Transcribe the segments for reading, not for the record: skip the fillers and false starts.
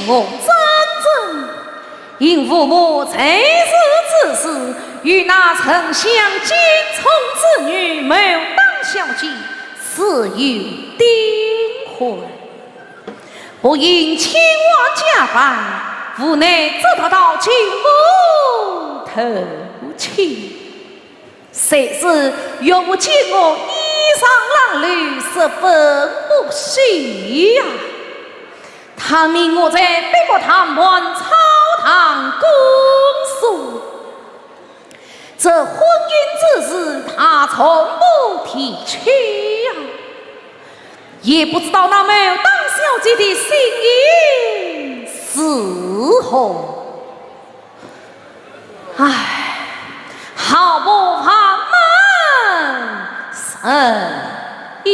我真正因父母在世之时，与那丞相金聪之女谋当小姐，是有订婚。不因青蛙加班，无奈只得到亲母投亲。谁知若不见我衣裳褴褛，十分不喜呀！他命我在北国谈判朝堂公诉，这婚姻之事他从不提起呀，也不知道那某当小姐的心意是何。唉，好不怕门生意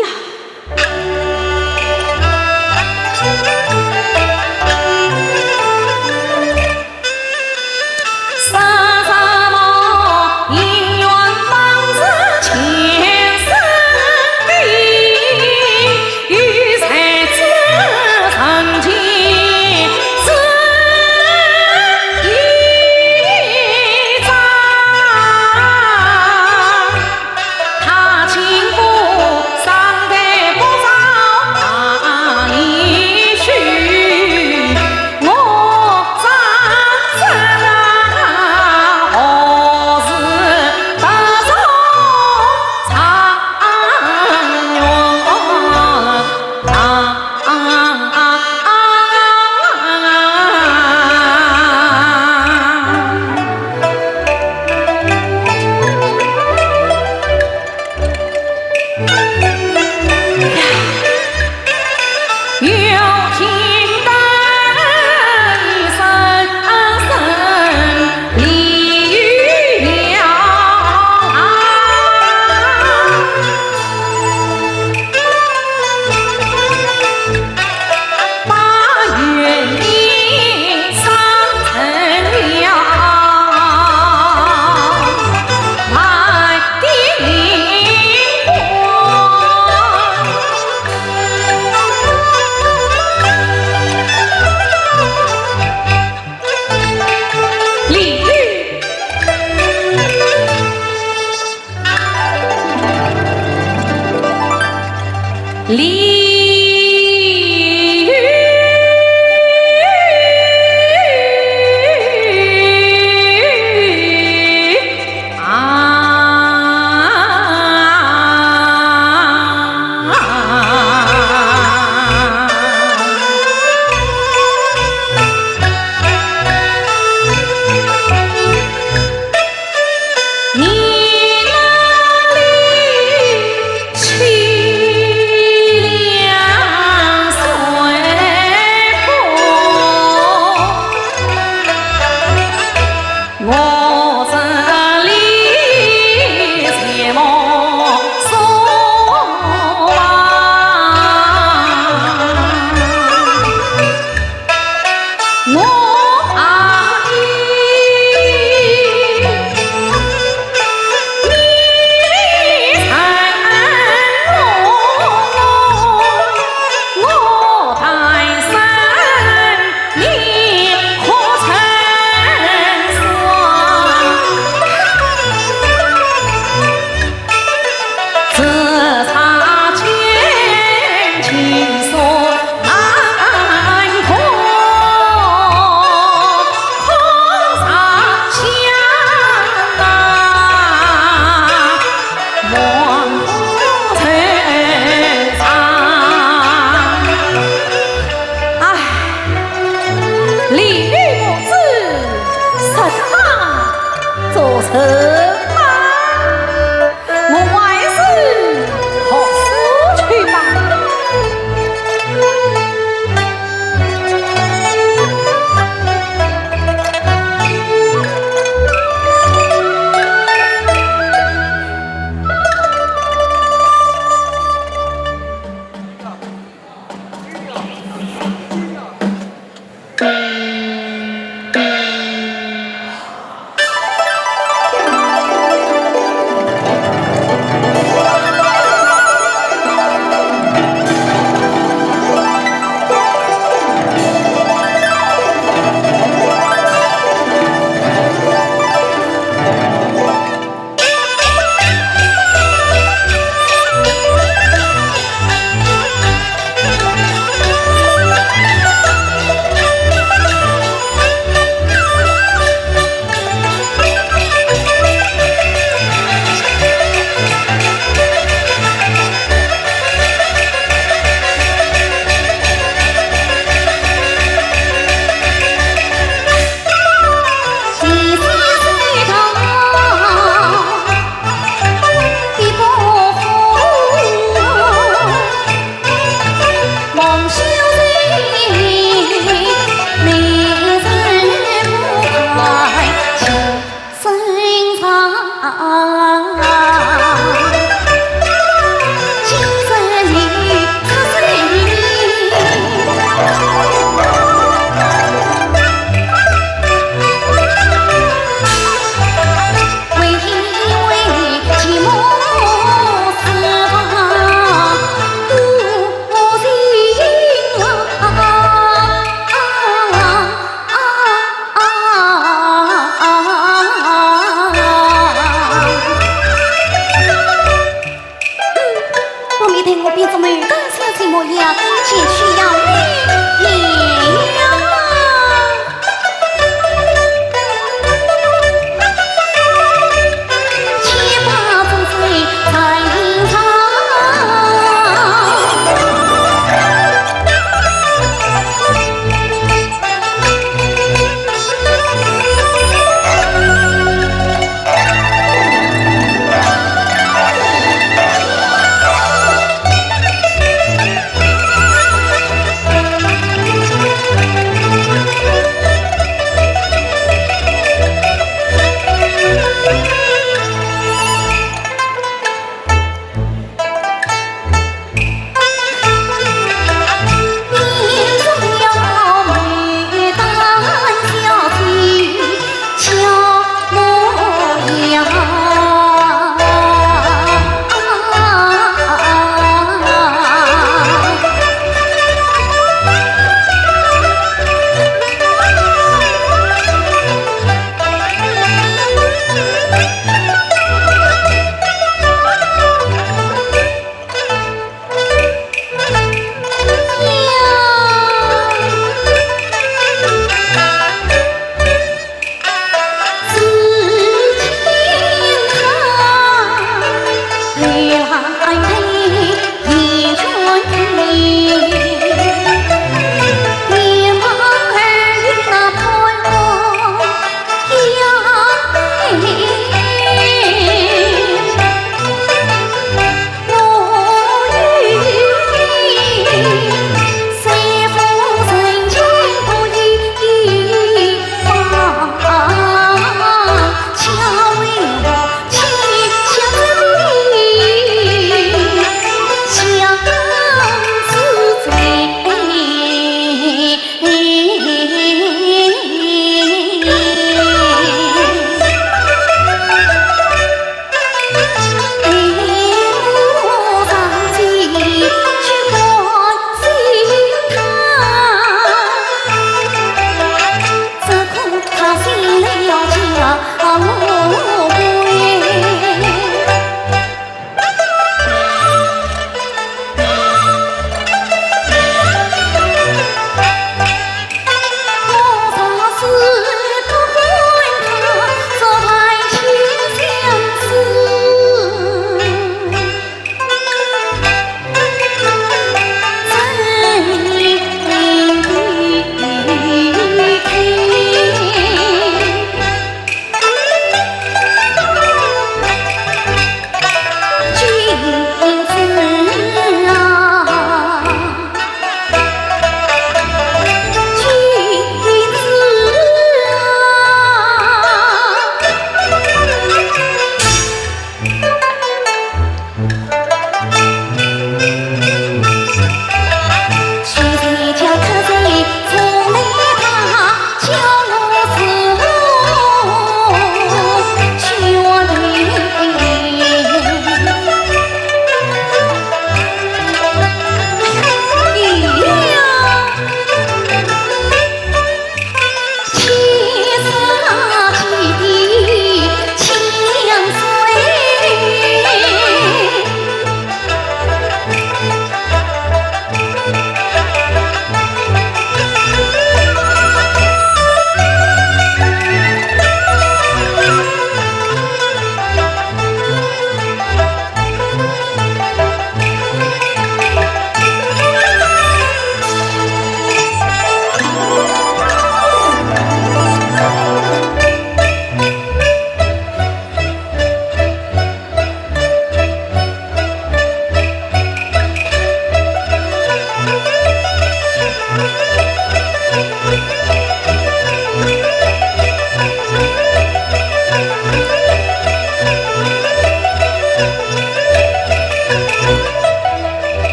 呀！他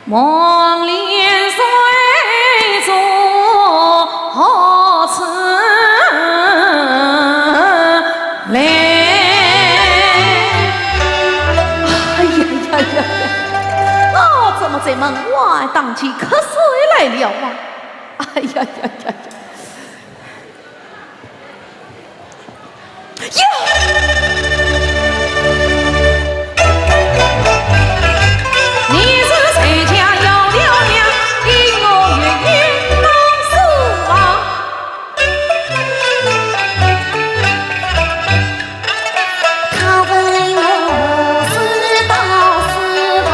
梦连水中此来。哎呀呀呀！我怎么在门外荡起瞌睡来了啊！哎呀呀呀呀！呀！你是谁家有了娘，因我愿云南死亡。他问我是大是大，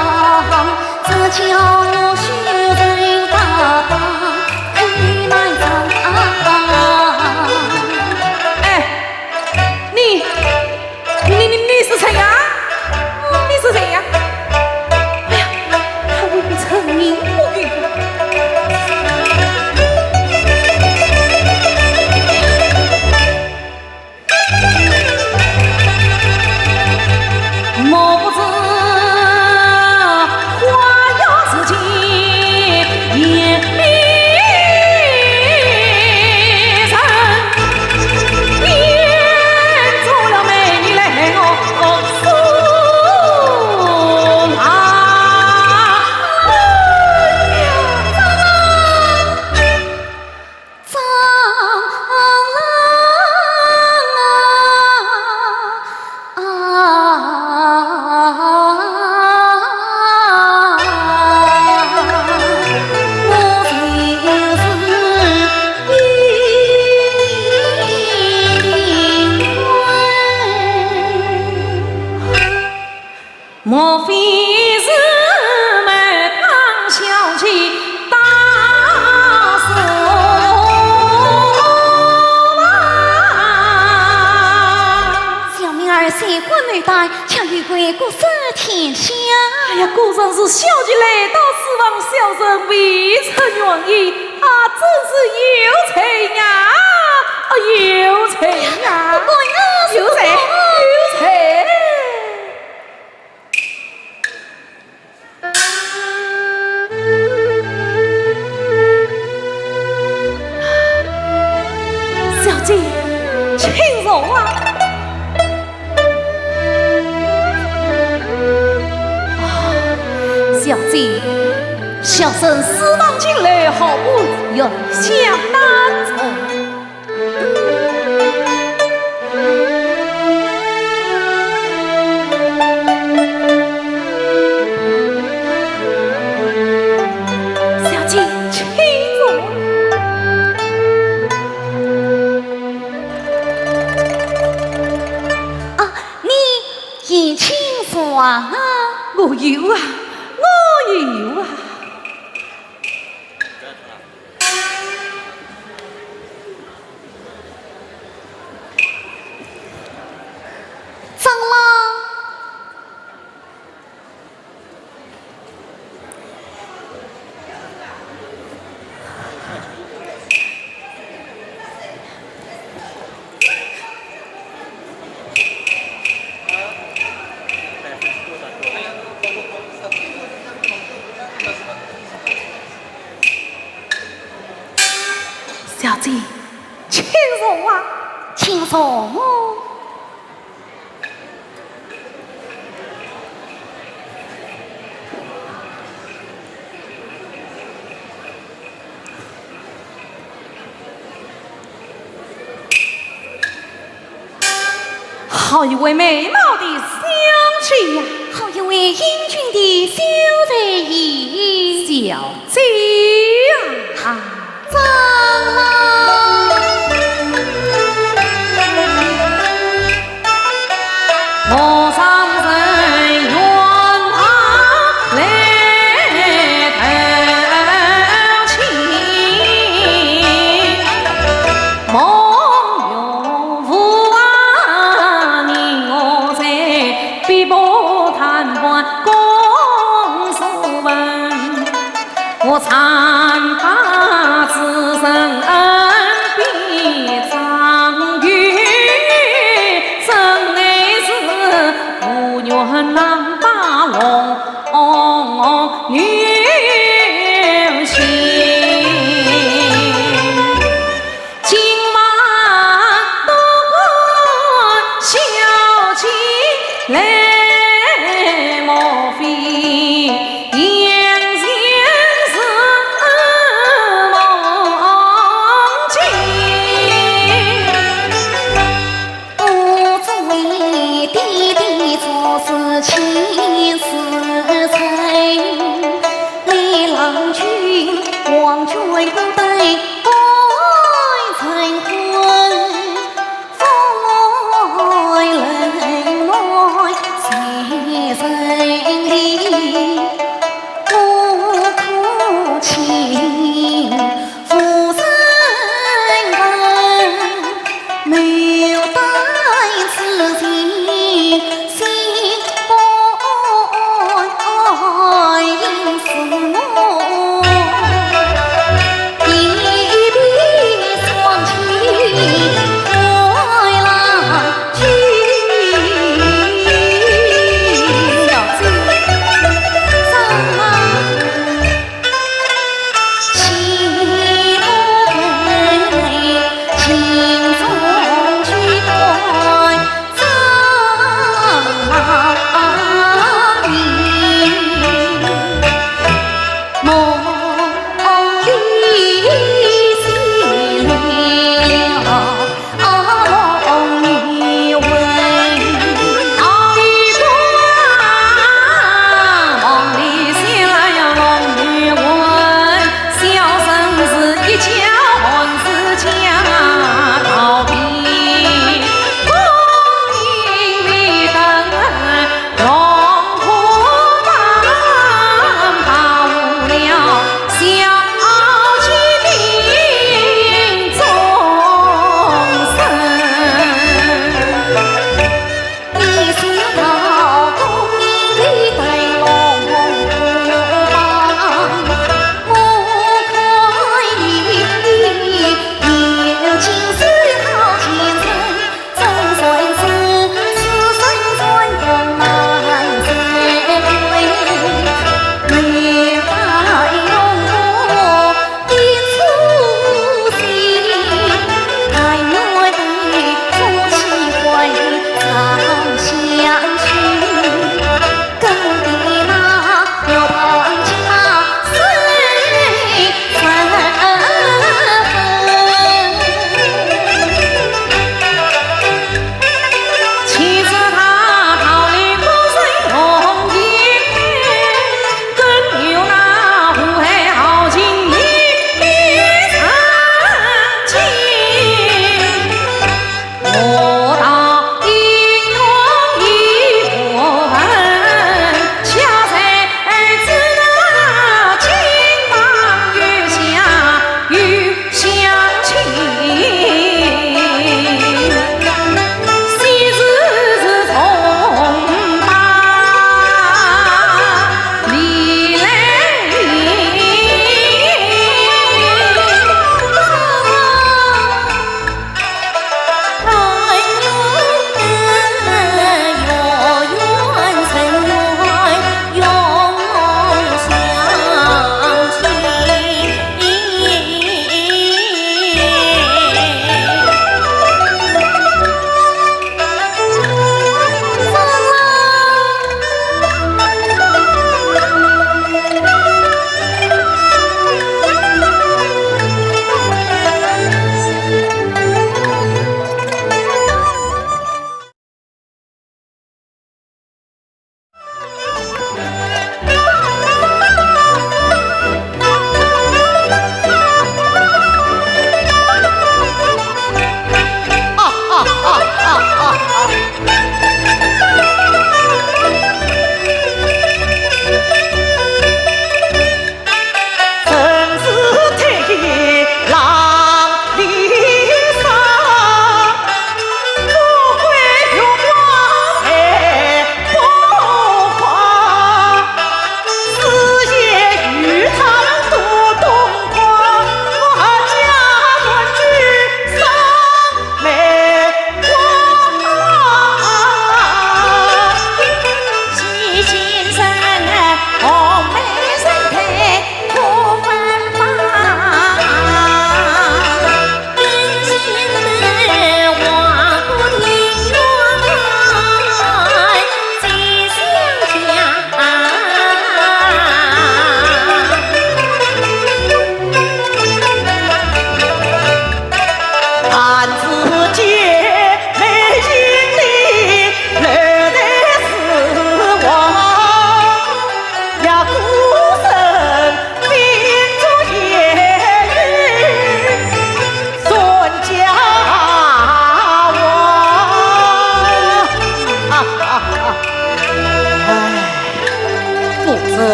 只叫我学人大大去来长。你是谁呀？你是谁呀？哎呀，他未必成名不语。莫不知花有自己眼迷人，眼做了美女来我送啊！莫非是门当小姐大手啊？小明儿三官没带，强于鬼谷守天下。哎呀，果然是小姐来到此望小生未曾愿意啊，真是有才呀！啊，有才呀！有才，有才！小姐，请坐啊！小姐，小生私当进来，毫不有想难从。小姐，请坐。啊，你也清爽啊！我有啊，我有啊。怎么？小姐，请坐啊，轻松哦。好一位美貌的小姐呀！好一位英俊的小人儿，小姐啊！怎么？我上人愿他来投情，梦有无啊，你我在笔墨谈判共书文，我常将军不对爱成婚，风来冷来谁人理？我苦情负身份，没带此情心爱应是我。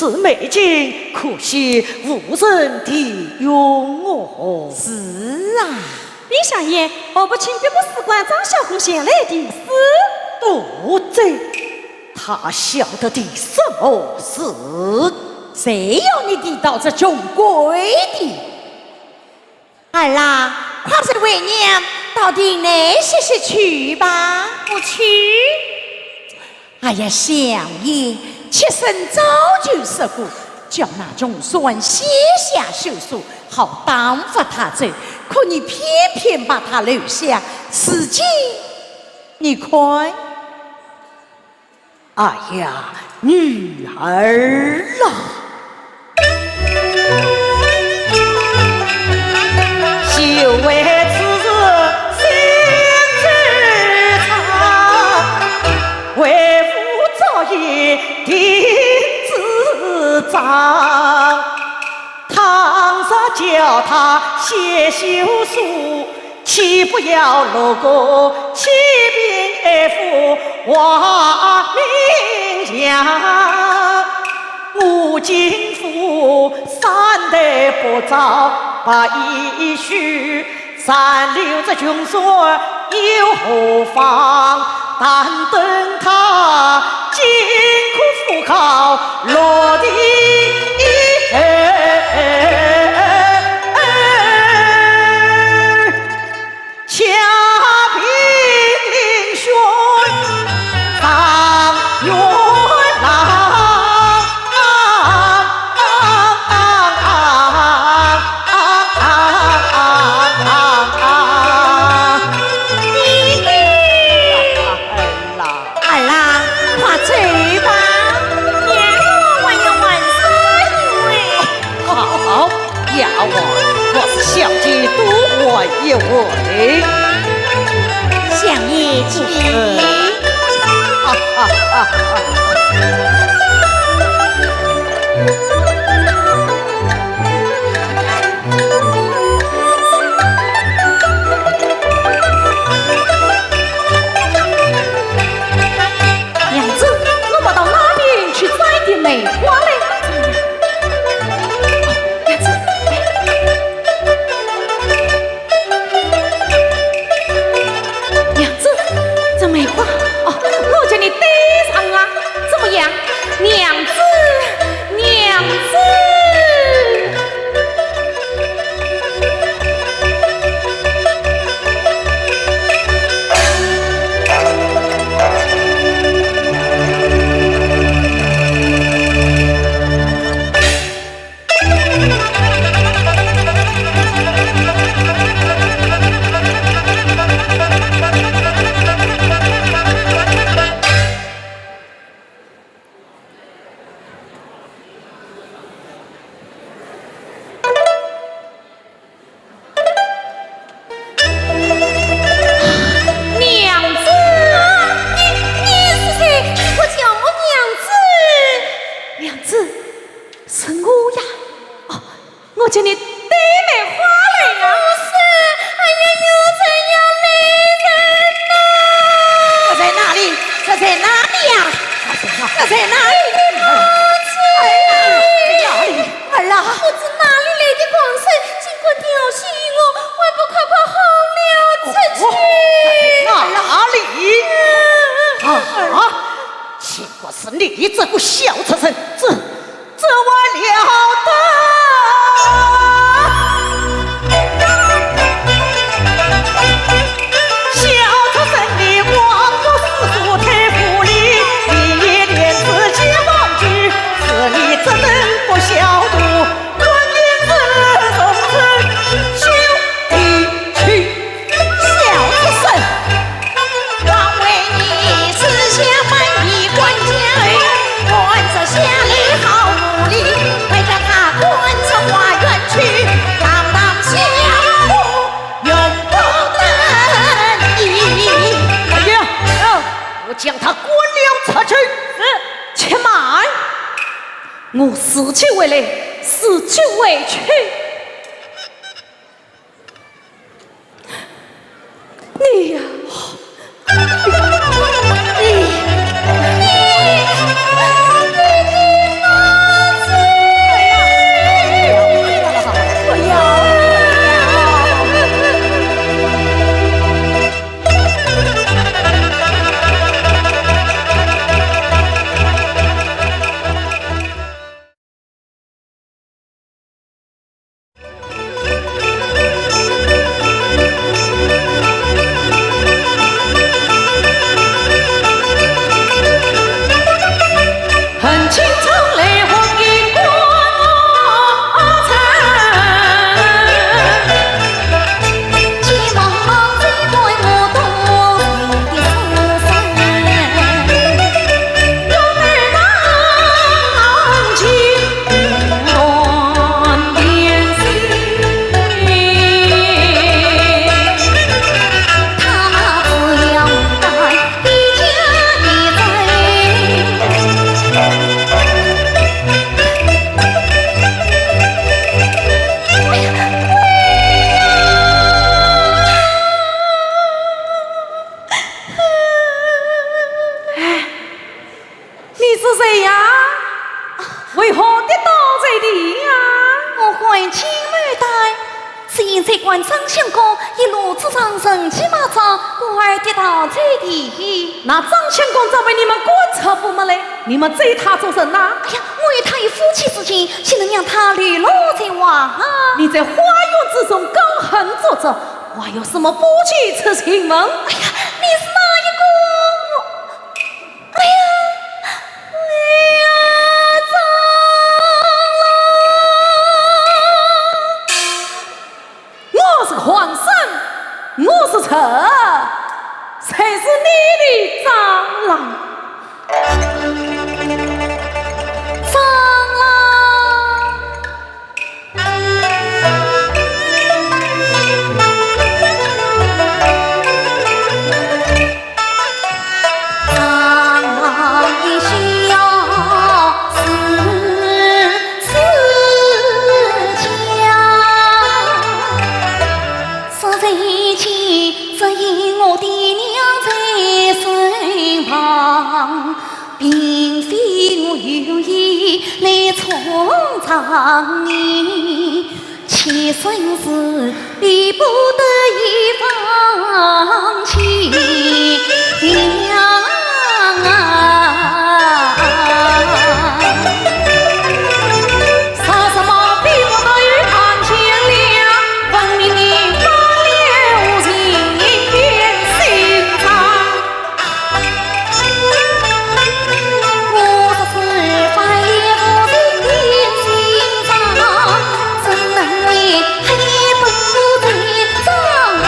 此美景，可惜无人抵用哦。是啊，禀相爷，何不请别部使官张小公前来的是？杜贼，他晓得的什么事？谁要你地到这穷鬼的？儿啦，快是为娘到底内歇去吧。不去。哎呀，相爷，妾身早就说过，叫那种算歇下休书，好耽误他走。可你偏偏把他留下，事情你看。哎呀，女儿啊！休为此心之长，为父早已定自长。倘若叫他写休书，岂不要落个启禀二父话名扬？我今夫三代不早，把遗书暂留在军所又何妨？但等他艰苦赴考落地下兵临轩当元郎，儿啦，快走吧，娘我要晚上一回。好，呀我是小姐多还一回。相爷请。娘子，我们到那边去摘点梅花嘞。娘子，娘子，这梅花哦，我叫你戴上啊，怎么样？娘子，娘子。我叫你戴梅花来呀！是，哎呀，有这样的人呐！这在哪里？这在哪里呀？这在哪里？哪里？儿啦，不知哪里来的狂神，竟敢调戏我，还不快快放了出去！哪里？岂不是你这个小畜生？这我了得！小畜生，你枉做世俗太府里，你也连自己忘记，是你怎能不晓得？论言是忠臣，休提起。小畜生，枉为你私下瞒一官家，官这下来好无理，快将他关进花园去，当小妇永不得已。哎呀，我将他关了出去。且慢，我死去为来，死去为去。你呀，你现在官张相公一路之上人气马壮，故而得到最第那张相公咋为你们观察父母嘞？你们追他做甚呐？哎呀，我与他有夫妻之情，岂能让他流落在外？你在花园之中高喊作者，还有什么不去此情门？哎呀，你是哪一个？哎呀，我是皇上，我是臣，才是你的长郎。长郎，长郎一笑似家，说在前只因我的娘在身旁，并非我有意来冲撞你，妾身是逼不得已放弃娘啊！说什么逼不得已看见了，分明你把了情变心肠。我这是犯了无情的心肠，怎能为黑本在张郎？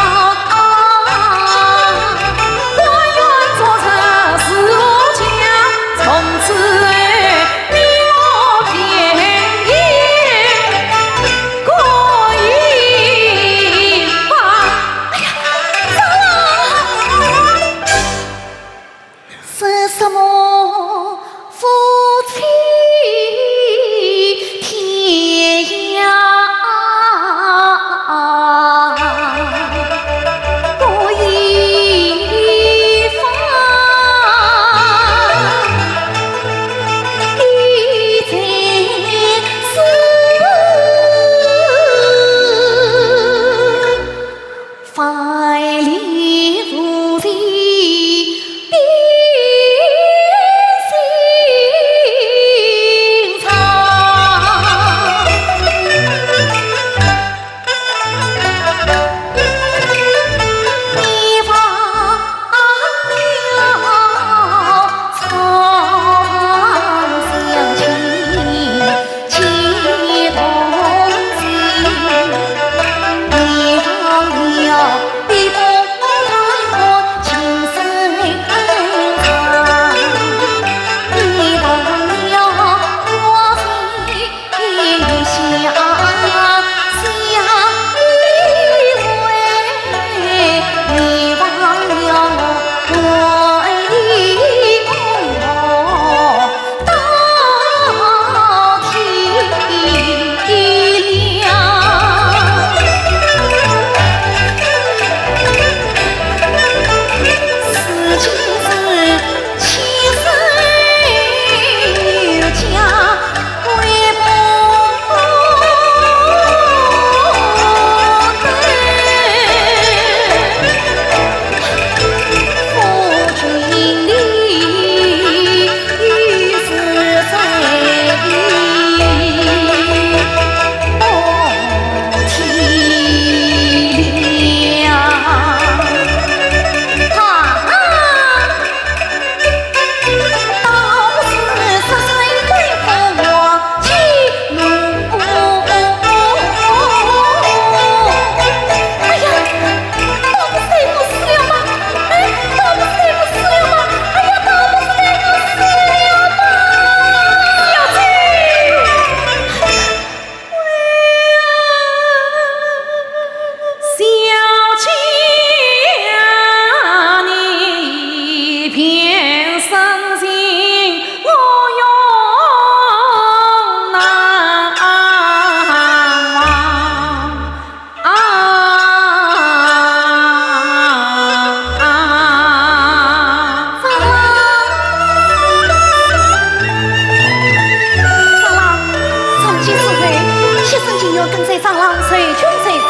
长郎谁穷谁苦，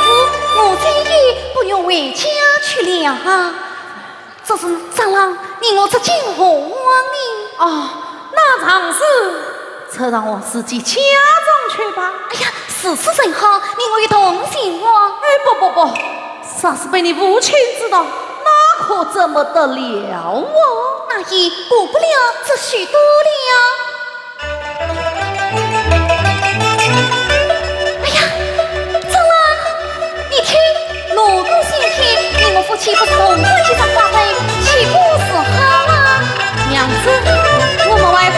我今夜不愿回家去了。这是长郎，你我这今何往呢？哦，那常是，则让我自己家中去吧。哎呀，事真好，你我一同行我。哎，不，啥事被你父亲知道，那可怎么得了哦？那也顾不了这许多了。哎呀，长郎，你听，锣鼓喧天，你我夫妻不是同在一场花会，岂不是好啊？娘子，我们还开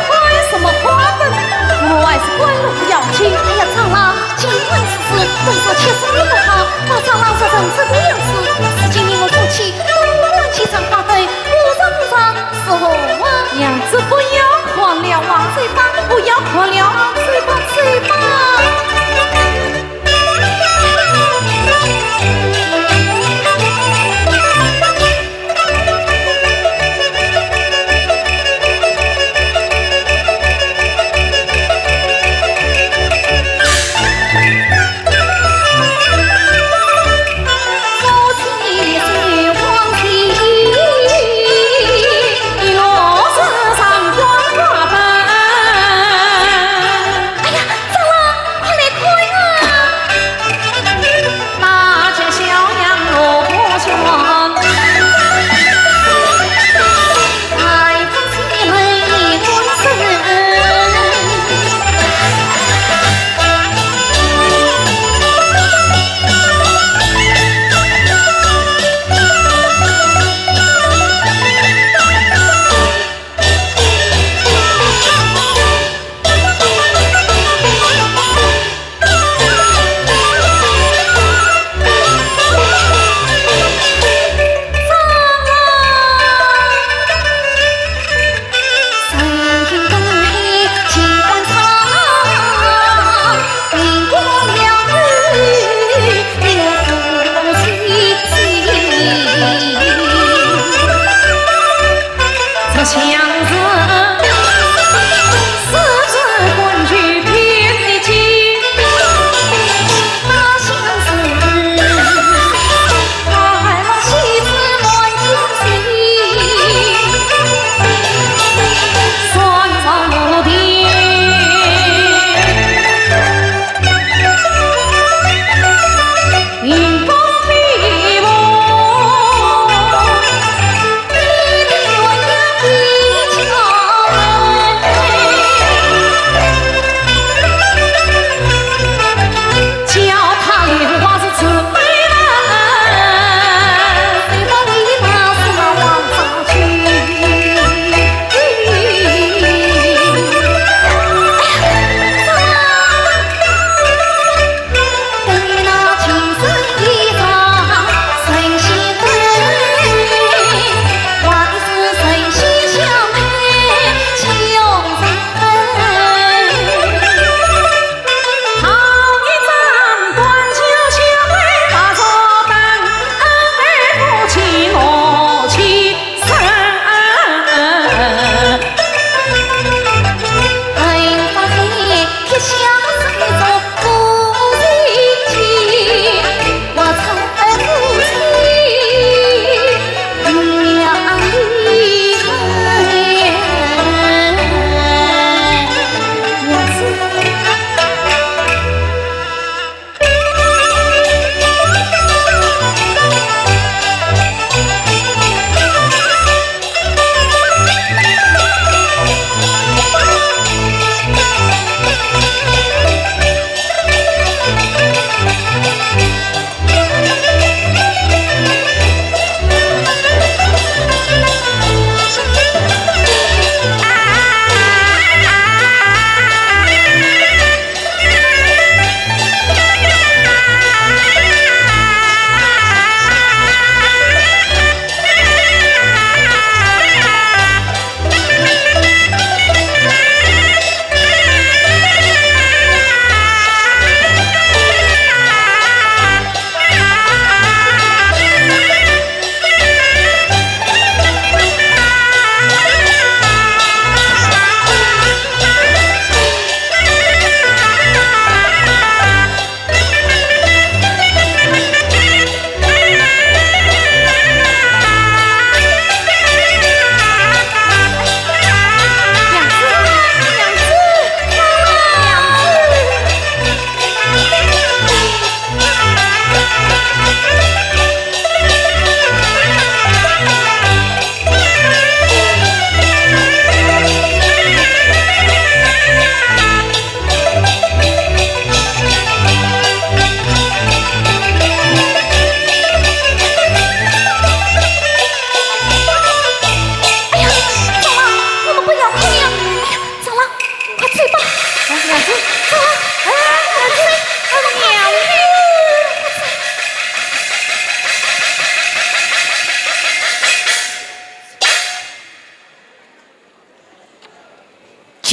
什么花灯？我还是关路不要紧。哎呀，长郎，今晚此事都说切身不好，把长郎说成这个样子，如今你我夫妻都乱起场花会，不上是何啊？娘子不要狂了啊！嘴巴不要狂了啊！嘴巴。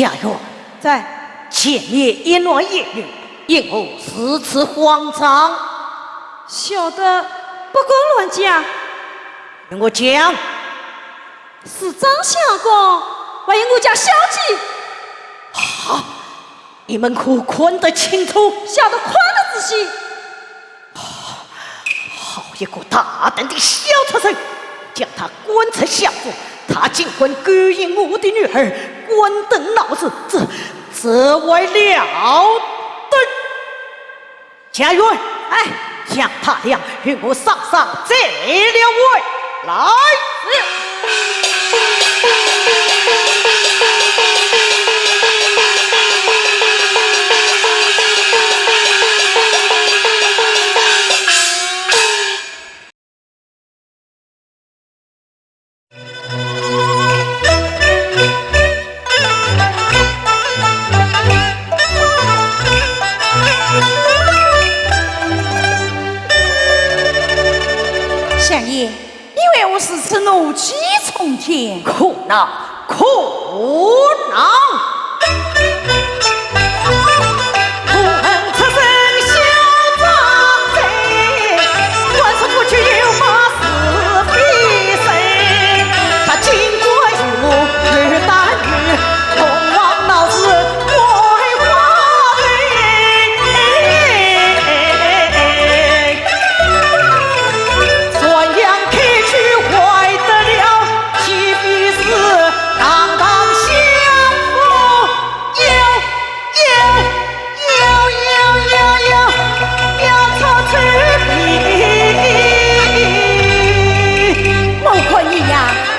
家园在，前夜一男一女，因何如此慌张？小的不敢乱讲。跟我讲，是张相公，还有我家小姐，你们可看得清楚？小的看得仔细。好一个大胆的小畜生，将他关出相府！他竟敢勾引我的女儿，关灯闹事，这还了得！家园，哎，将他俩与我上这两位来。相爷，你为我是此怒气冲天，苦恼，苦恼！不恨此生小张贼，官司不去又骂是非谁？他经过与我女打女，同往闹事怪花对。算样开去坏得了，岂非是当当相夫？要操持莫看你呀，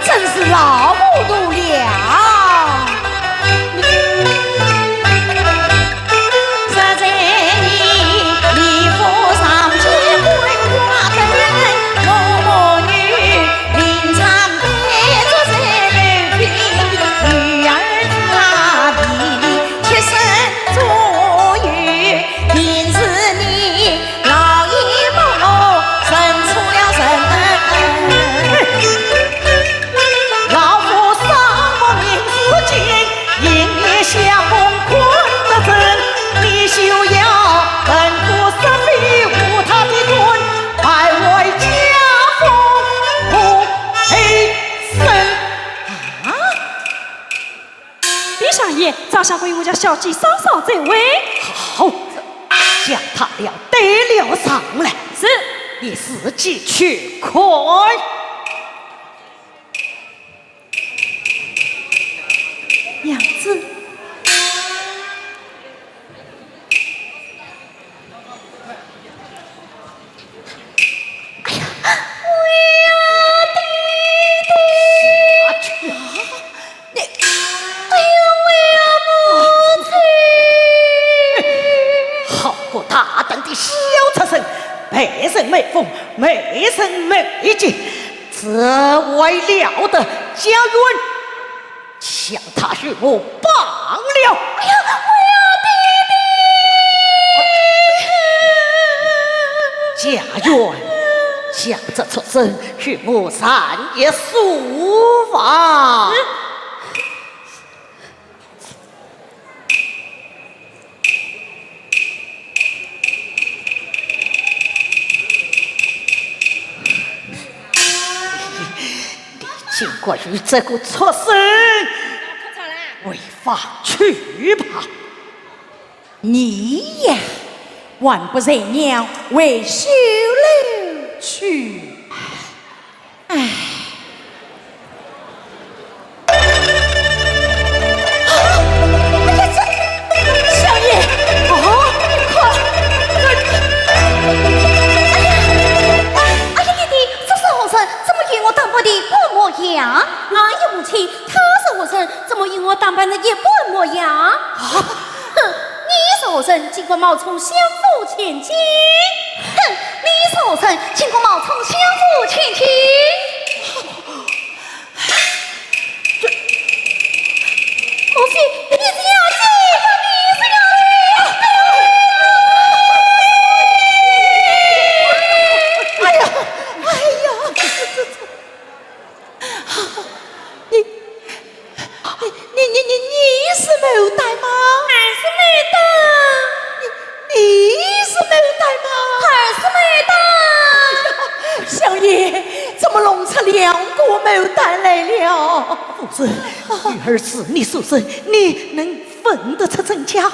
真是老糊涂了。实在你礼服上结桂花灯，我女临场带着在楼梯，女儿她比贴身坐月，定是你老爷母生出了人。老夫上我名字经，迎面相逢困得真。你休要恨不是非无他的盾，派外家风不黑身。李相爷，张相公与我家小姐上这位。好，将他俩带了上来。是，你自己去看。娘子，下去啊！好个大胆的小畜生，背人没风，没人没劲，这还了得！家园，将他与我绑了！哎呀，家园，将这畜生与我散也书房。尽管与这个畜生违法去吧！你呀，还不忍娘为修楼去？哎，相爷，你快！哎呀，弟弟，这是何人？怎么与我打扮的不模样？哎呀，母亲，他是何人？怎么与我打扮的也不模样？哼，你是何人？尽管冒充相府千金。哼，你是何人？尽管冒充相府千金。莫非你是妖精？你是妖精！哎呀，你是谋夫人，女儿是你所生，你能分得出真假？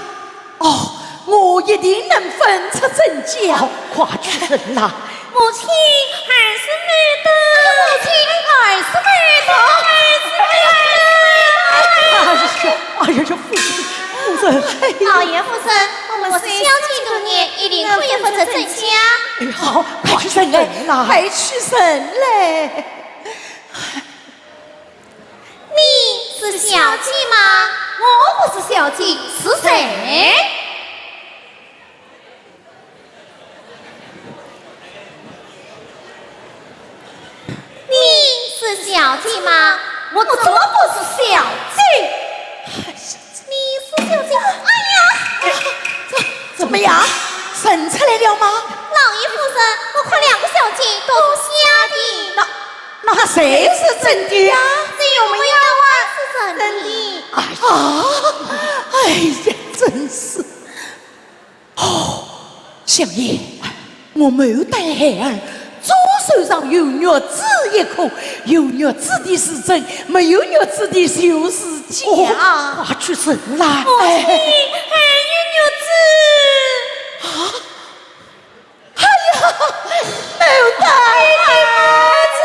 哦，我一定能分出真假。快去生啦！母亲儿是美德，母亲儿是美德，哎呀，夫人，老爷夫人，我是孝敬多年，一定可以分出真假。哎，好，快去生嘞！快去生嘞！你是小姐吗？我不是小姐，是谁？你是小姐吗？我怎么不是小姐？你是小姐？哎呀，怎么样？生出来了吗？老爷夫人，我看两个小姐都是瞎的。那谁是真的呀？只有我们丫鬟是真的。哎呀，真是！哦，相爷，我没有带孩儿，左手上有玉子一颗，有玉子的是真，没有玉子的就是假。快去生啦！母亲，还有玉子。哎呀，没有带孩子。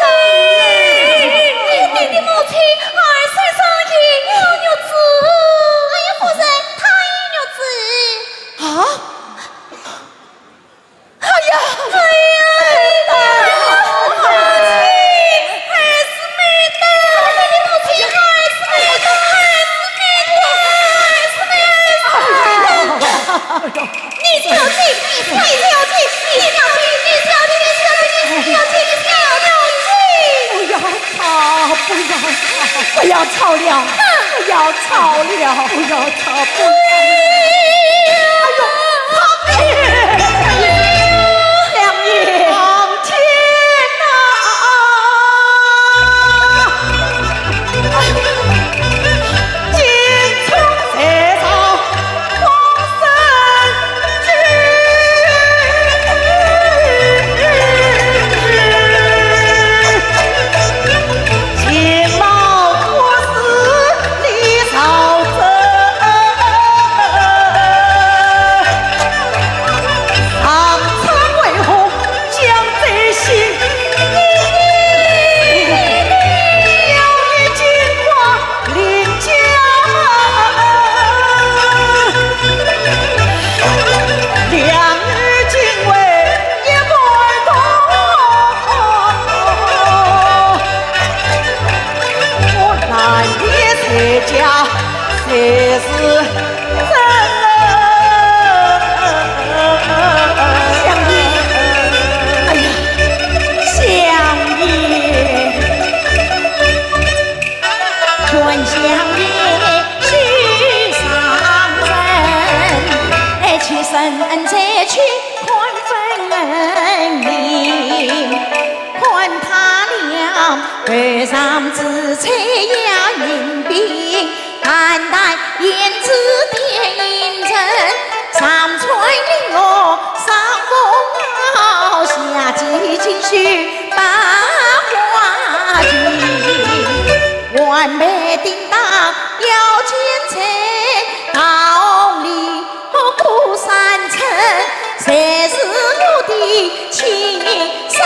你的母亲儿身上也有玉子。哎呀，夫人，她也有玉子。啊！哎呀！不要吵了，不要吵了，不要吵，不要吵，不要！哎呦，苍天，相爷，苍天呐！金冲山上黄生驹。才是真相爷，哎呀，相爷，劝相爷去上任，去审再去看分明，看他俩头上紫菜呀银鬓。淡淡胭脂点银针，上穿绫罗上凤袄，下系金须把花裙，完美叮当要见财，大红里鼓山城，才是我的情深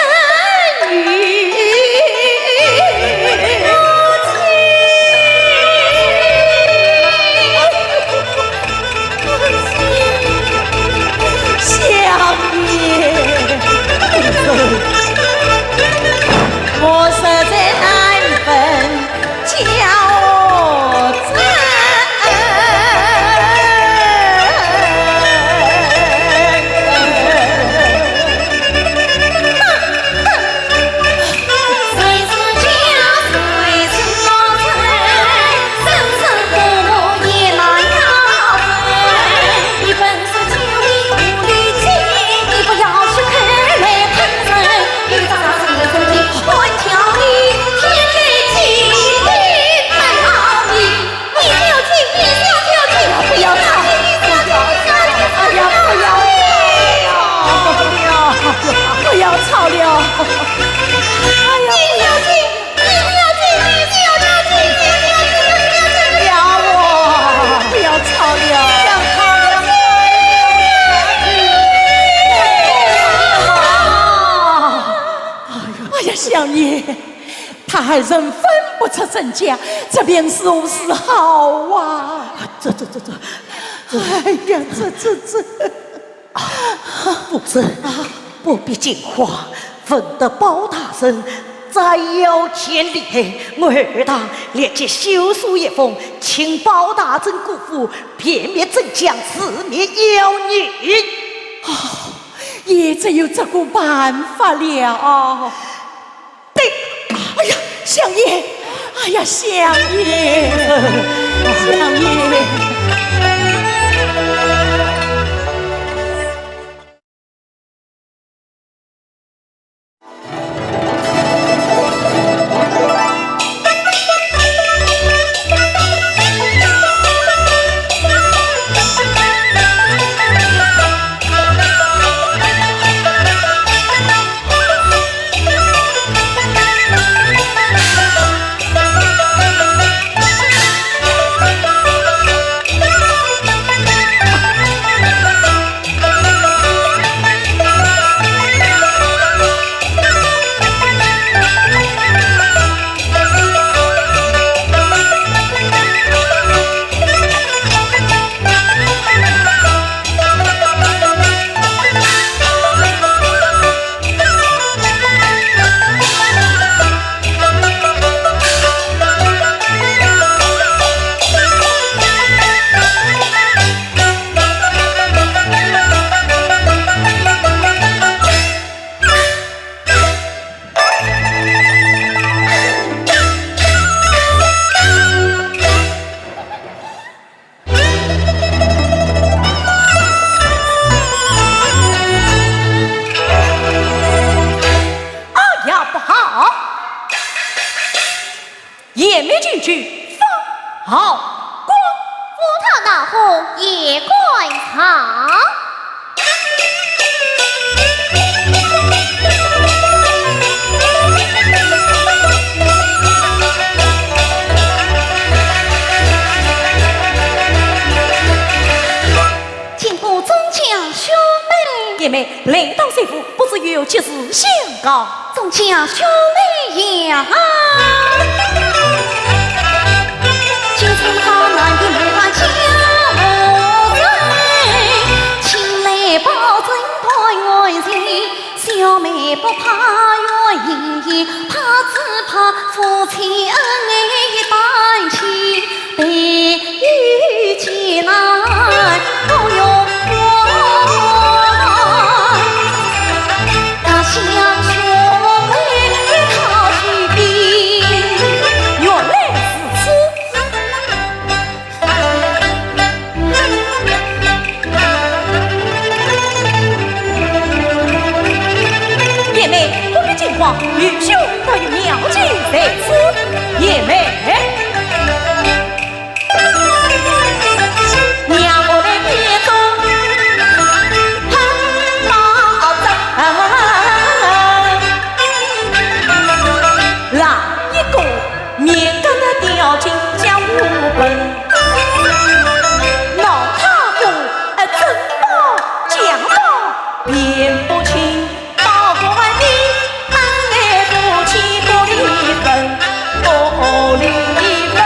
语。我实在难分，叫我怎相爷，他还仍分不出真假，这便是无是好啊！这，哎呀，这，夫人不必惊慌，闻得包大人再有千里黑，我儿当立即修书一封，请包大人姑父撇灭真将，自灭妖女。也只有这个办法了。对，哎呀，相爷，哎呀，相爷，相爷。也没进去，放好光，葡萄大红也怪好。请过中将兄妹，也没来到帅府，不知有急事相告。中将兄妹呀，今春好男的梅花交人，请来保证派爱情，小妹不怕月盈盈，怕只怕夫妻恩爱一般情，被遇艰难都用大相兄妹讨去兵，原来是此。也妹不必惊慌，愚兄都有妙计在此。也妹。娘我的别中很毛脏，让一个面干的吊金将无本，老太公真报讲报辨不清，报国安民安来夫妻多离分，多离分。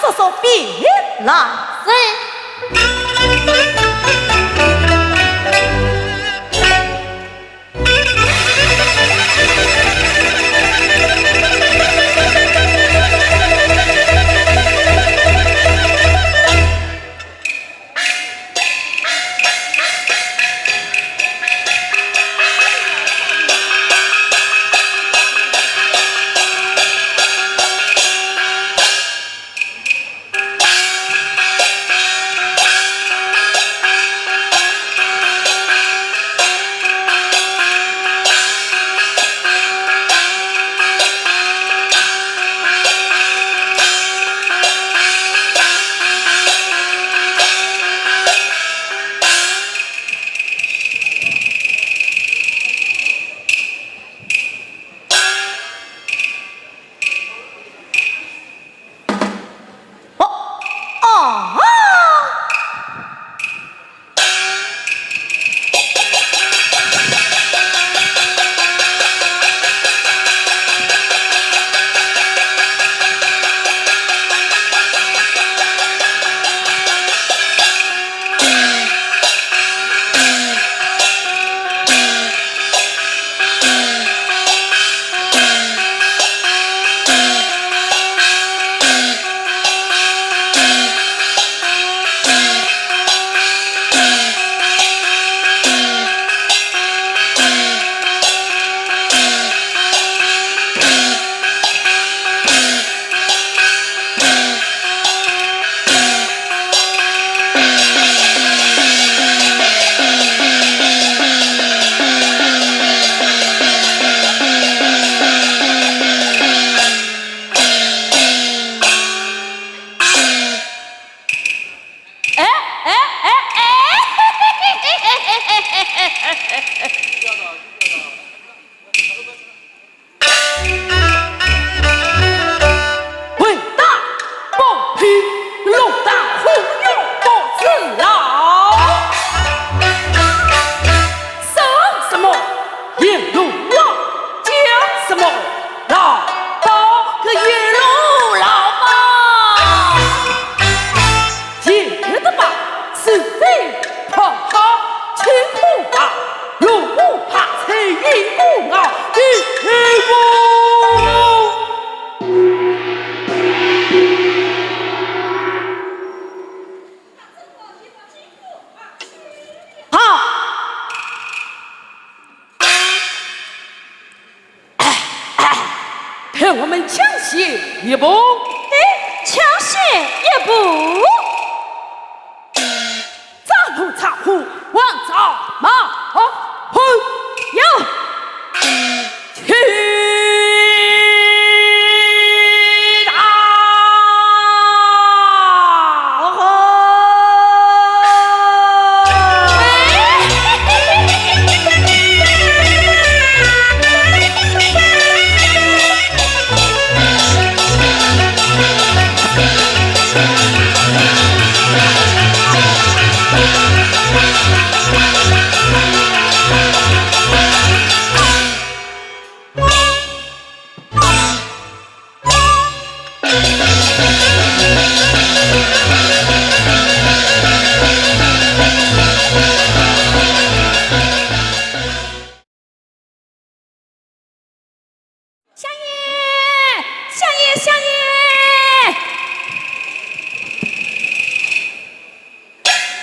说说别来相爷，相爷，相爷，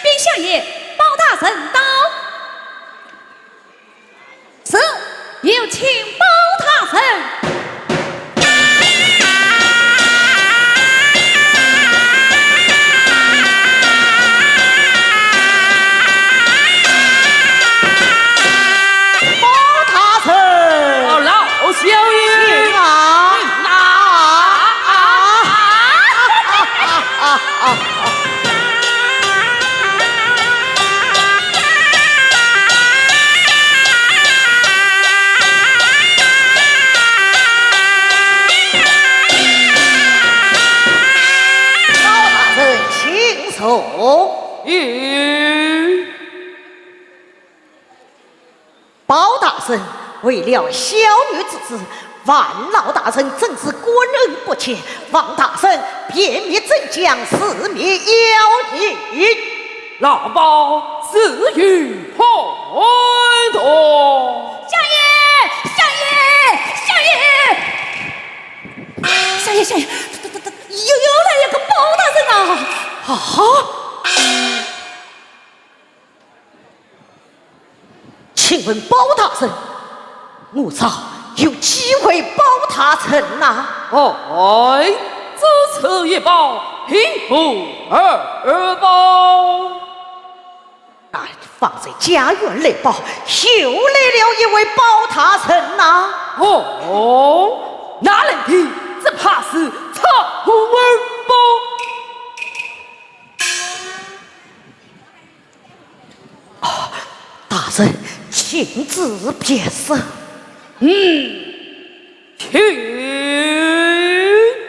禀相爷，包大人到。是，有请包大人。小爷包大人为了小女之事，万老大人正是官恩不浅，望大人便灭镇江，四灭妖异。老包死于滂沱。相爷，相爷，相爷，相爷，相爷，又来了个包大人啊！请问包大人，我早有机会包大人呐？哎，这次一包，平复二包。放在家园内包，又来了一位包大人呐！那人听，这怕是曹二包。大人，请自便是。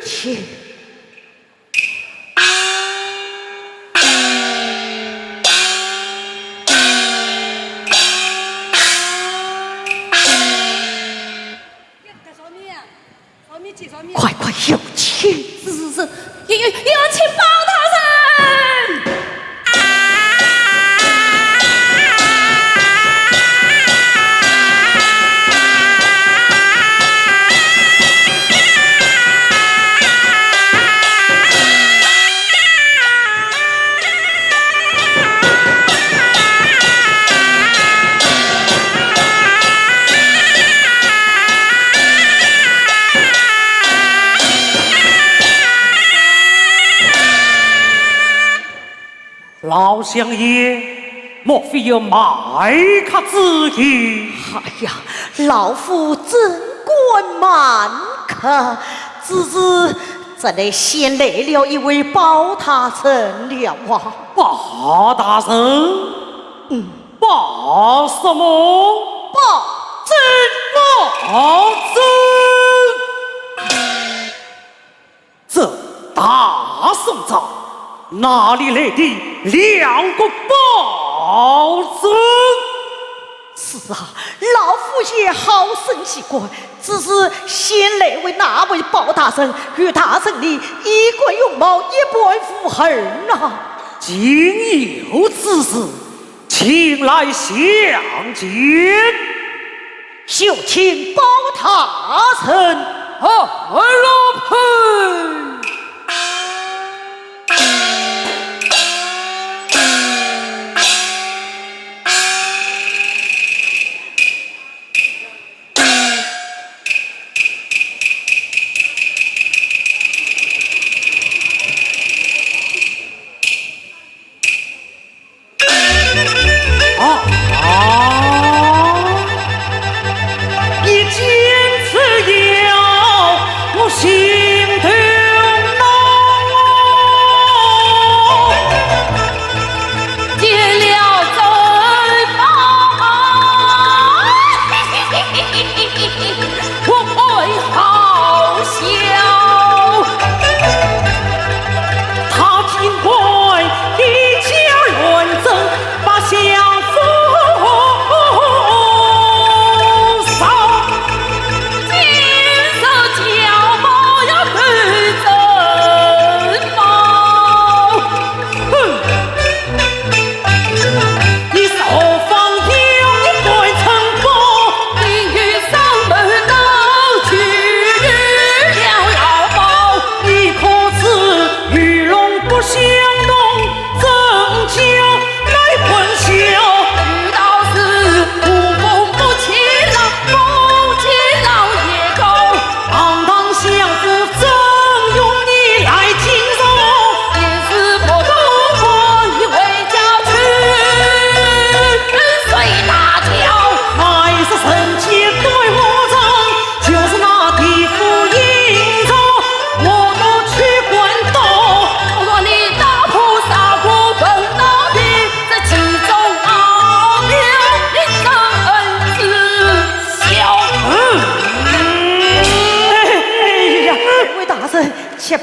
请。快快有请！是，有请包大人。老乡爷，莫非有卖客之意？哎呀，老夫怎管满客，只是这里先来了一位包大人了啊！包大人，包什么？包这大宋朝哪里来的两个包拯？是啊，老夫也好生奇怪，只是先来为那位包大人与大人的衣冠容貌一般符合啊。今有此事，请来相见。就请包大人。老裴。一见此妖，我心头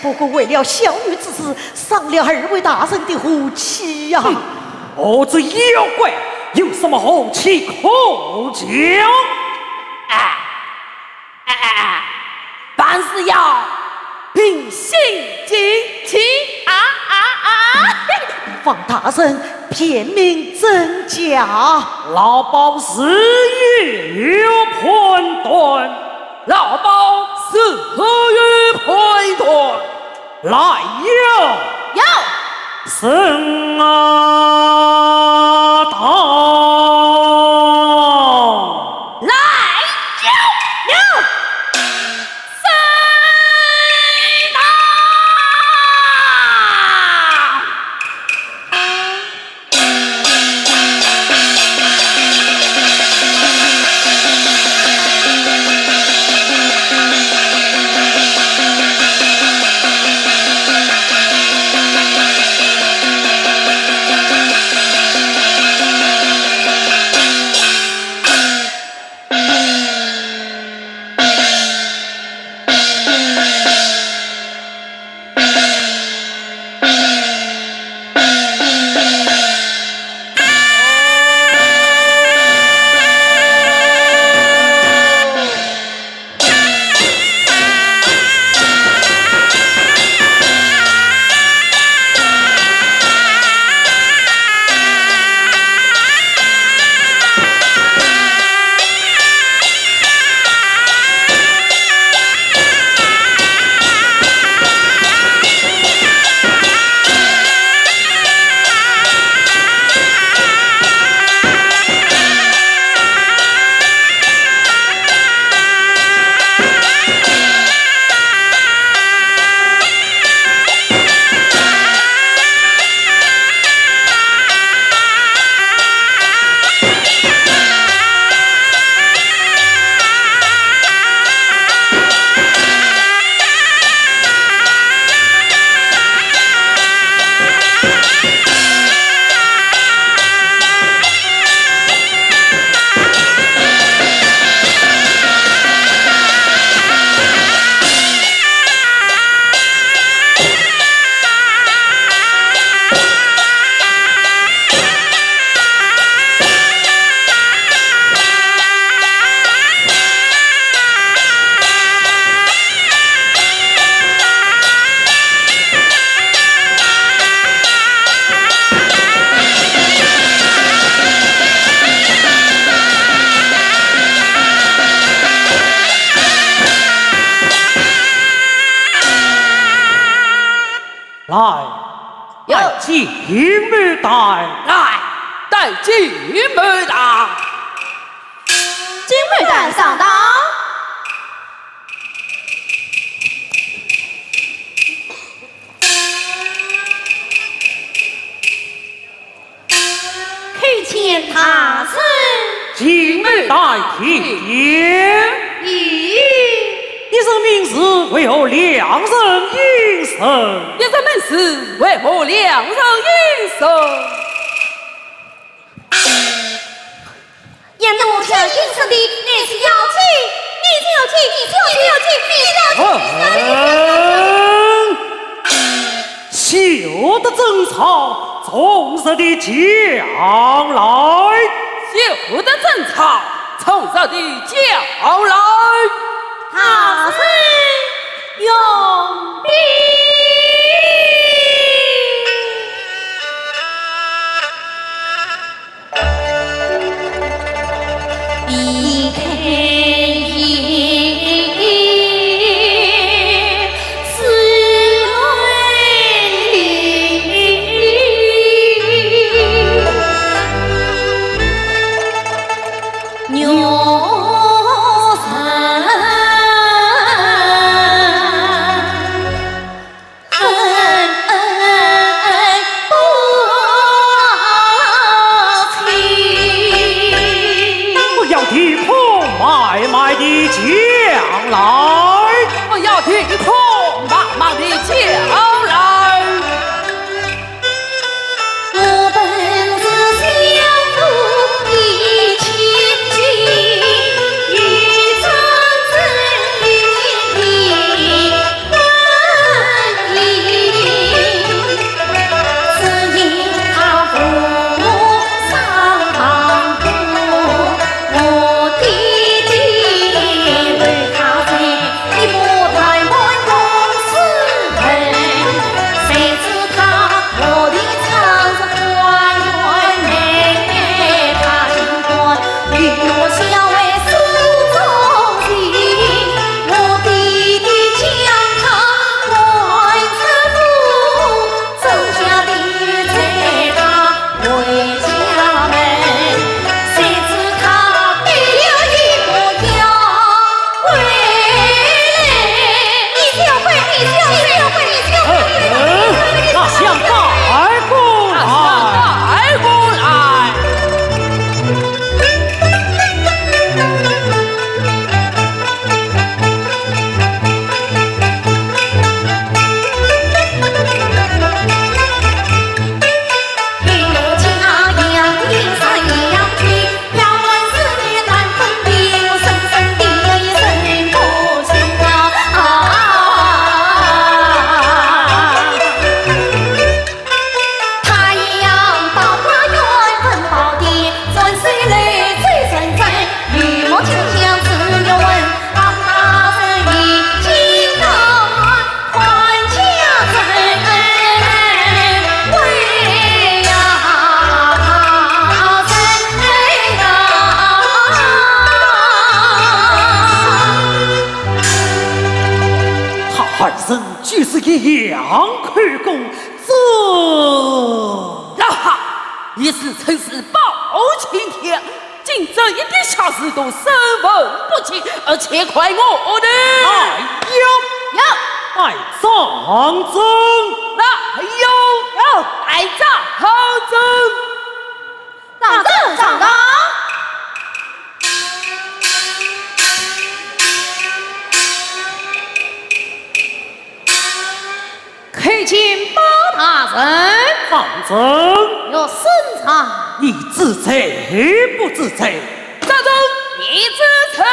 不过为了小女之事，伤了二位大人的和气呀！我这妖怪有什么和气可讲？凡事要平心静气方大人，片名真假？老鸨是也有判断，老鸨是何于判断？来呀！有圣啊当！来有谁来，带进门带，来带进门来？金妹蛋上当。看见他是进门带听见。咦，一生名字为何两人应声？一人门事为何两人应声？沿路上应声的你是妖气，你是妖气，你是妖气，妖气，你是妖气。秀的争吵，从实的将来。秀的争吵，从实的将来。他是用兵。避开夜，思泪牛。将屈公，这老哈，你是曾是包青天，竟这一点小事都身闻不清，而且怪我的。哎呦，爱上征，那有爱上好征，上阵上岗。看见包大人上征，有审查，你自在不自在？站中，你自称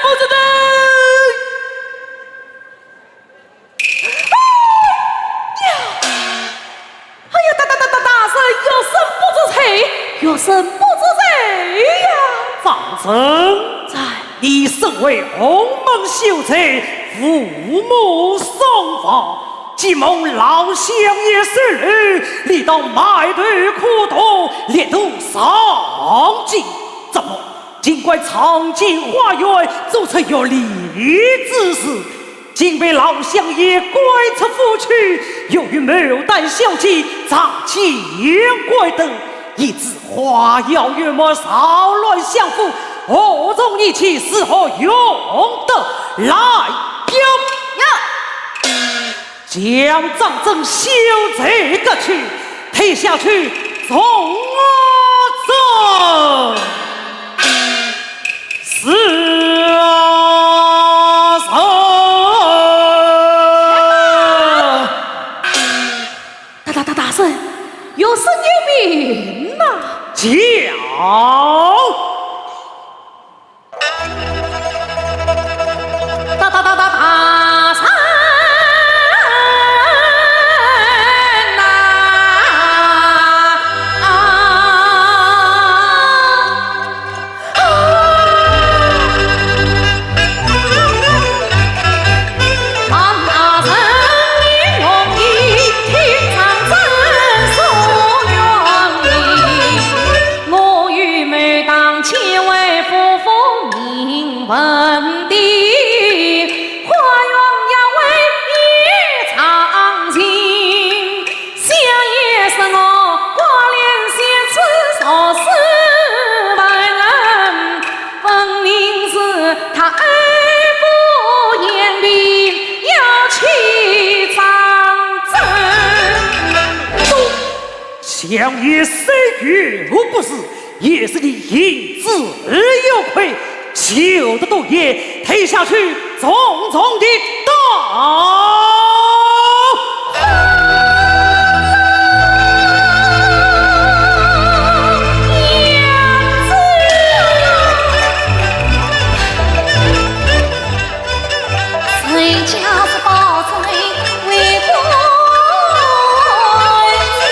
不自称？哎呀，大神，有神不知罪，有神不知罪呀！上征，在你身为鸿门秀才，父母双亡，既蒙老乡爷施礼，理当埋头苦读，烈度上进。怎么尽管长进花园，做出有利之事，竟被老乡爷拐出府去，由于牡丹小姐长见怪等，以致花妖月魔骚乱相附，何种义气是何用得来将战争休这个去，退下去从我走。是大神，有神有名呐！叫大神文的花园要为你长情，想也是我挂脸先吃所思文，分明是他爱不言明，要去长征。相爷虽有不是，也是你引子有愧。休得多言，退下去，重重的打。谁家是宝醉为国情，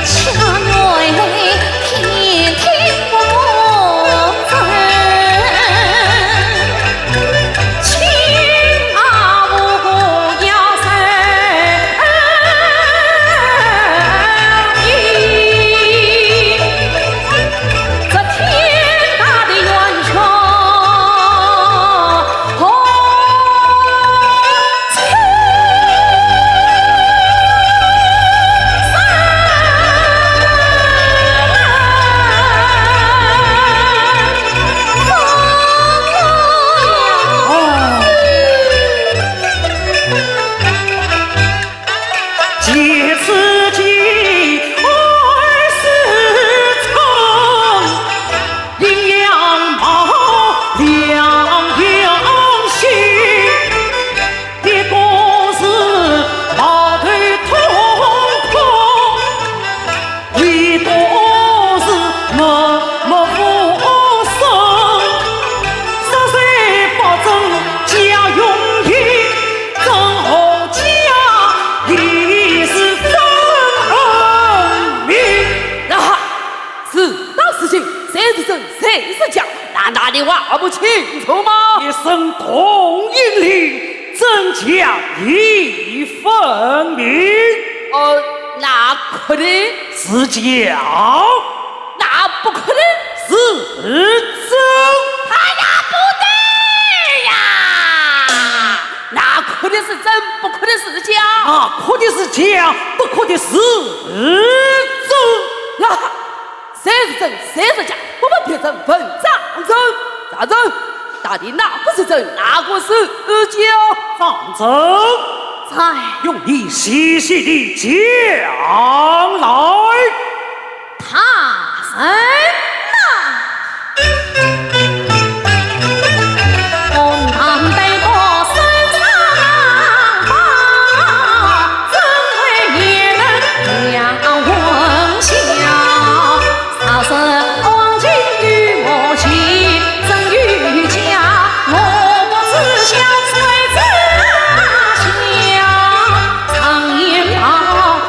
恰为天天不争，情怕无故要生疑，这天大的冤屈。你话不清楚吗？一声动引令，真假已分明。那可能是假，那不可能是真。他呀不对呀，那可能真不可的是假。那可的是假，不可的是真。那谁是真，谁是假？我们变成分账真。啥真？到底哪个是真，哪个是假？放真，在用你细细的讲来。他神呐，红堂北国深藏宝，怎会也能两文笑？啥是王金与我妻争与家，我不知晓谁知晓。常言道，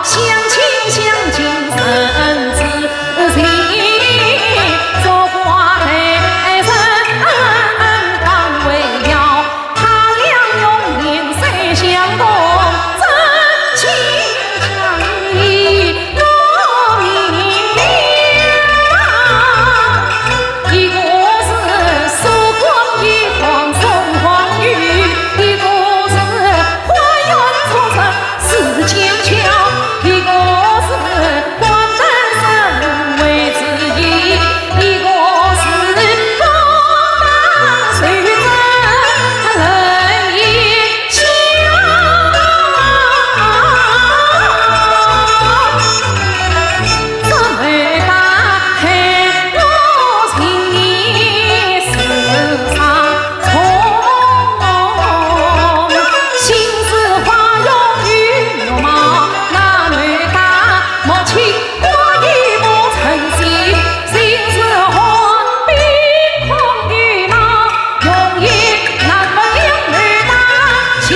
相亲相近生知情，说话黑人当为要，他俩用眼神相通，真情相依我明了。一个是守光一晃送黄雨，一个是花园重生是剑桥，一个是关灯生为之意，一个是高大水真人一笑。这美大黑我情意世上从，心似花容与肉毛，那美大莫情我一莫诚心，心似花冰空与闹，容易难分两美大情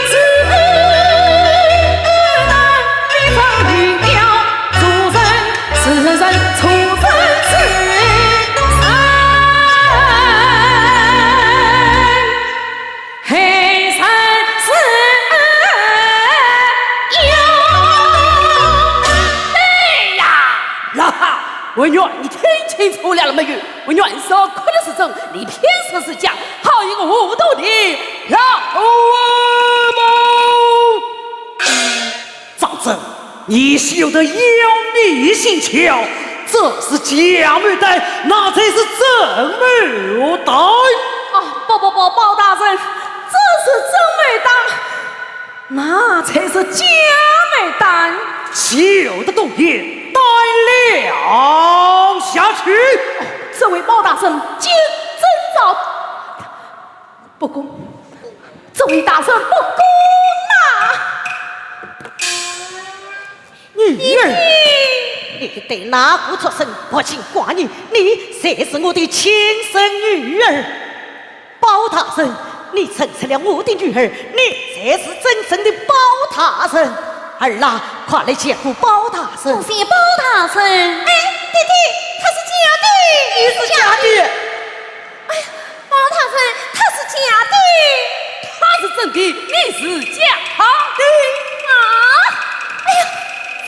字难比风雨飘，主人是人出分是神，黑山是有对呀。那哈，文员，你听清楚了没有？文员说可的是真，你偏说是假，好一个糊涂的老王张真，你秀的妖迷心窍，这是假牡丹，那才是真牡丹。不，包大人，这是真美丹，那才是假美丹。秀的东西带了下去。这位包大人见真造不公，这位大人不公女儿，你对哪个出身不敬寡女？你才是我的亲生女儿。包大人，你承认了我的女儿，你才是真正的包大人。儿啊，快来见过包大人。不谢包大人。哎，弟弟，他是假的。你是假的。哎呀，包大人，他是假的。他是真的，你是假的。啊！哎呀，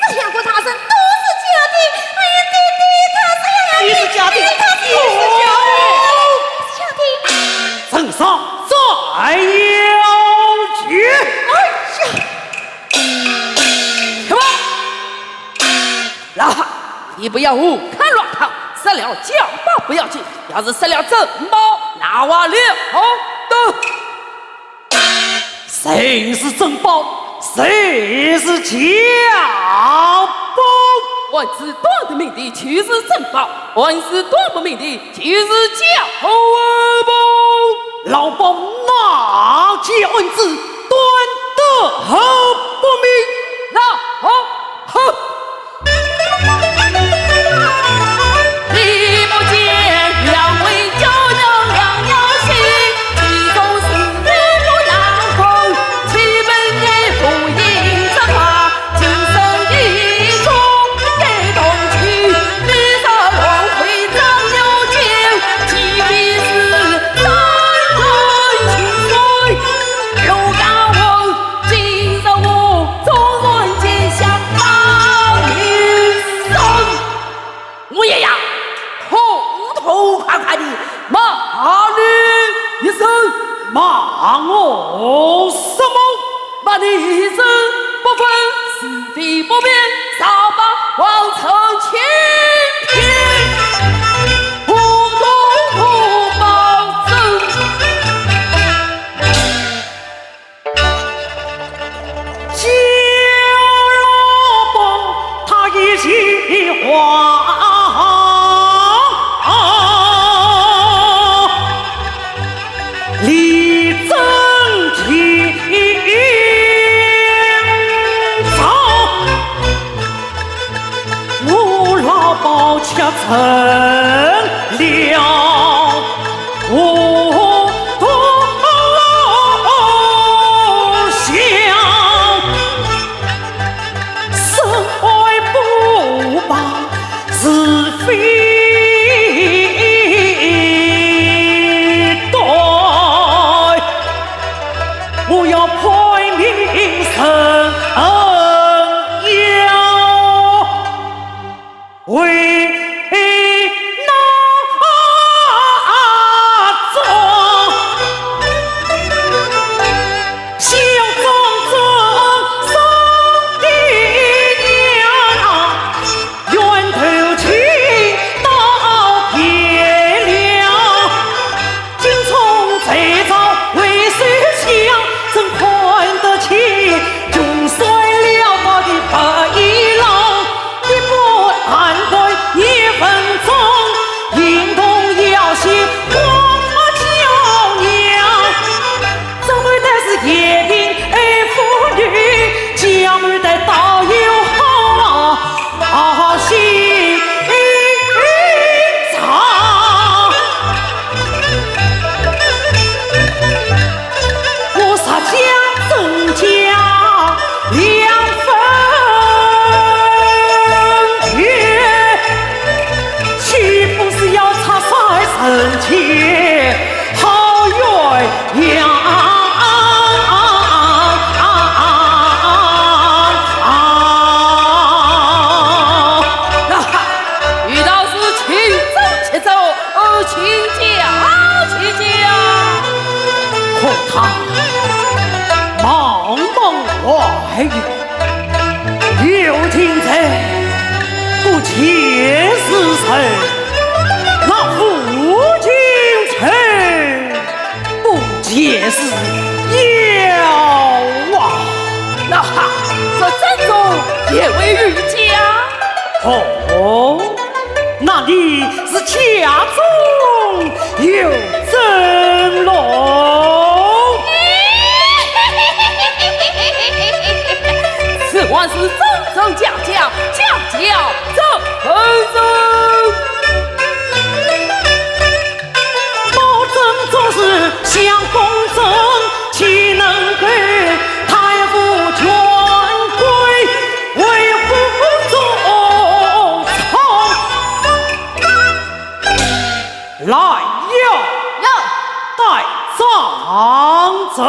这两个大人都是假的。哎呀，弟弟，他是你是假的，他是假的。圣上再要去。哎呀，什么？老汉，你不要胡看乱看，杀了将宝不要紧，要是杀了珍宝，那我了得。谁是珍宝？谁是假宝？万事断不明的就是珍宝，万事断不明的就是假宝。老包那件恩子断得何不明？那好，你不见两位娇娘两要心，其中是日不让口，其本也不应这话，今生一中给动情，绿色轮回张有情，其必是三人情水，又敢问今日我一生不分是非不变，扫把王成千篇，不动不保生。小萝卜他一句话。力争天朝，我老鸨却成了我多想，生爱不把是非。我要派名声耀，为哪桩小庄正生的娘，冤头气到天亮，精虫贼造为谁强？怎看得起穷衰潦倒的白衣郎？你不安对一分钟，应同要挟花娇娘。怎么的是夜莺妇女，家门的倒有好心肠。我撒家增加2分钱，岂不是要插赛神前好鸳鸯？遇到是轻走且走，轻驾。可他茫茫外域，有听在不切是谁？那父亲臣不解是妖啊！那哈，这真宗也为御家。哦，那你是家中有真龙？此话是真讲正保证做事相公正，岂能给太傅权贵为虎种草？来呀，带杖走。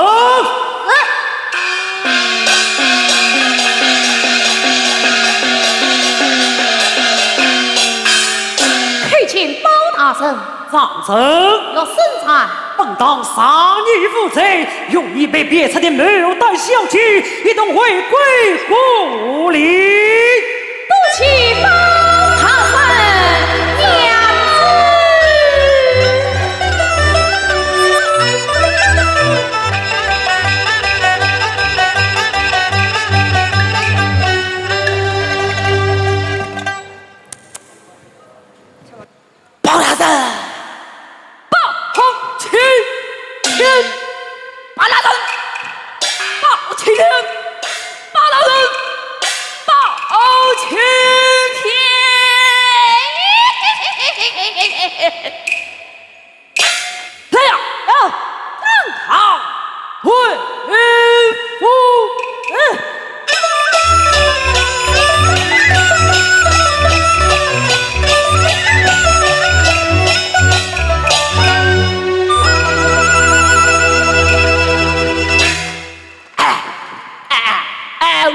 恳请包大人杖走。要审查。本当杀你父贼，用一杯别册的牡丹小曲，一同回归故里。多谢包大人娘包大人，包大人，包青天，包大人，包青天。来呀，登堂问夫。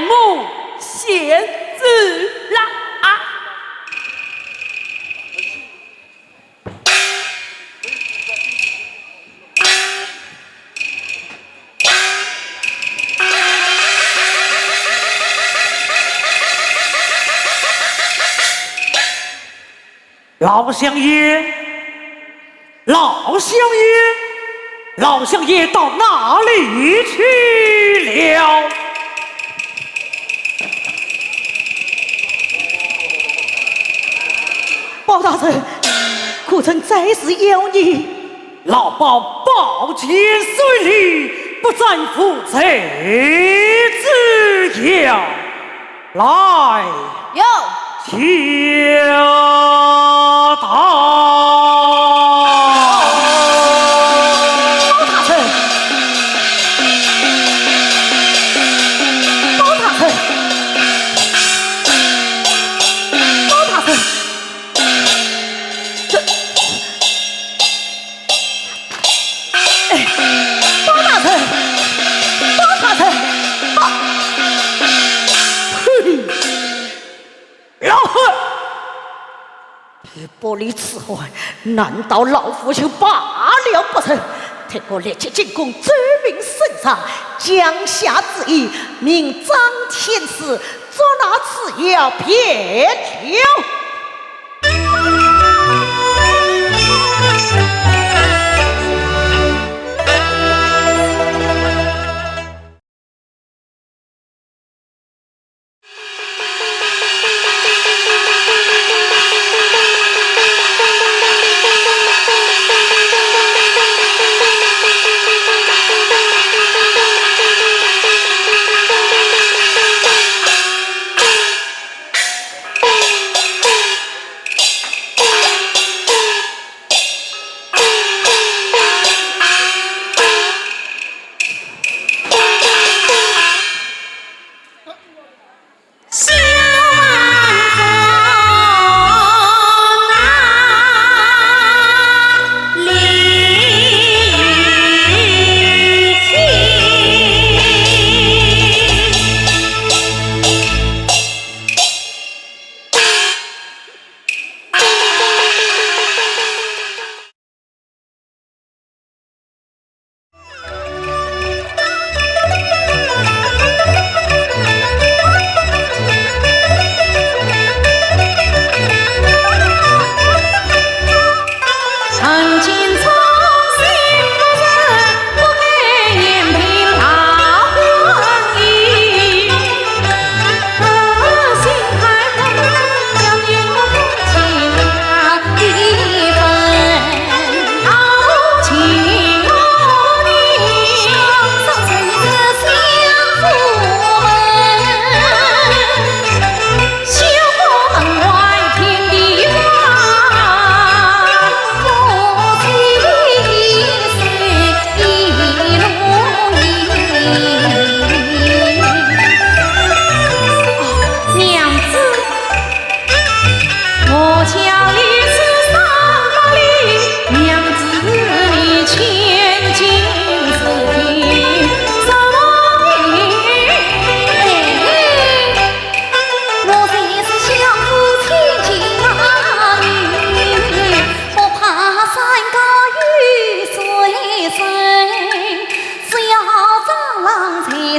我贤子啦。老乡爷，老乡爷，老乡爷到哪里去了？包大人，苦臣在此有你。老包宝剑虽利，不在乎贼之要。来，有驾到。不离此怀，难道老夫就罢了不成？特我列举进宫，追名圣上，江夏之意，命张天师捉拿此妖偏囚。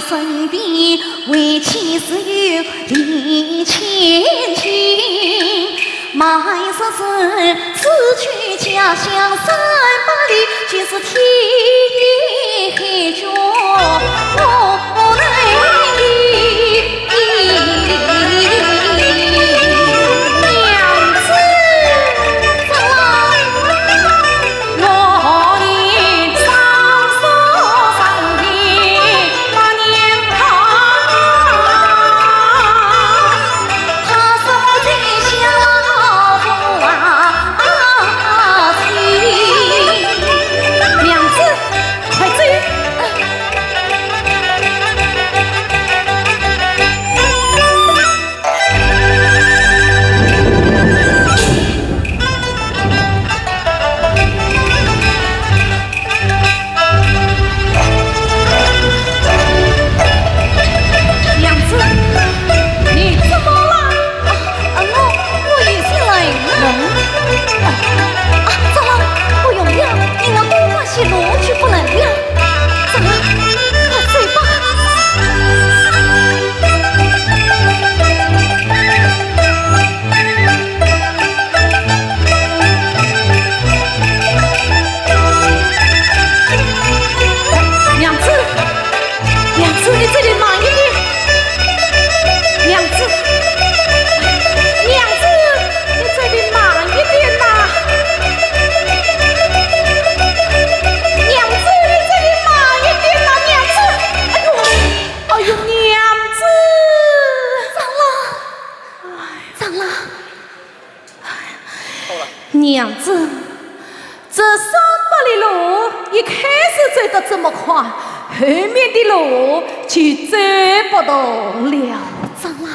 身边为妻是有礼千金，埋实是此去家乡300里，竟是天黑着我来离。娘子，这300里路一开始走得这么快，后面的路就走不动了。长老。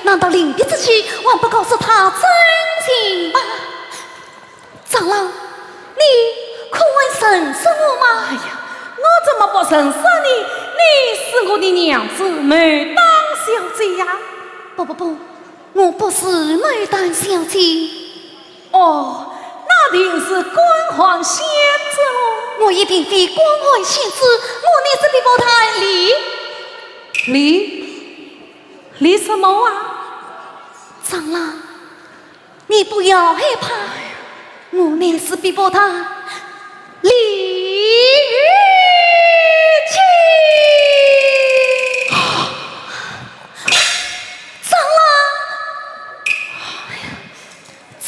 难道临别之际还不告诉他真情吗？长老，你可会认识我吗？哎呀，我怎么不认识你？你是我的娘子梅当小姐呀！不，我不是梅当小姐。哦，那定是官皇仙子喽。我也并非官皇仙子，我乃是比佛台李什么啊？长老，你不要害怕，我乃是比佛台李玉姬。长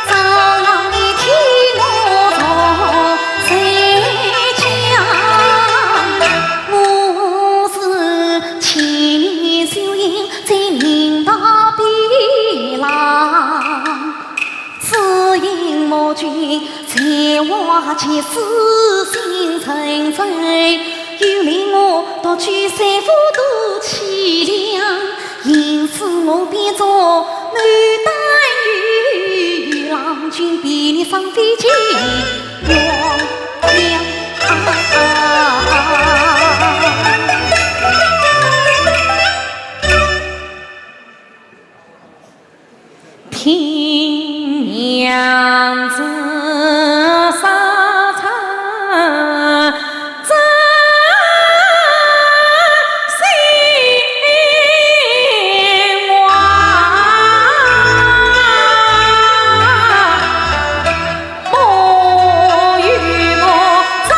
老，你听我从谁讲？我是千年修行在宁大碧浪，只因我君在我前私心沉醉，又令我独居三府多凄凉，因此我变作牡丹女郎君，比你上飞机我凭娘子沙场真心话，不与我战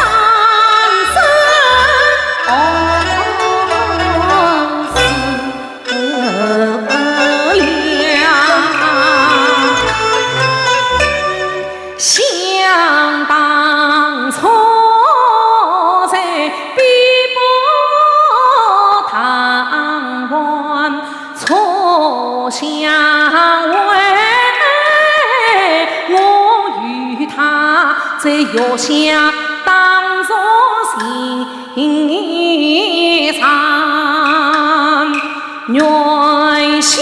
想当初在碧波堂湾初相会，我在月下当作心上，元宵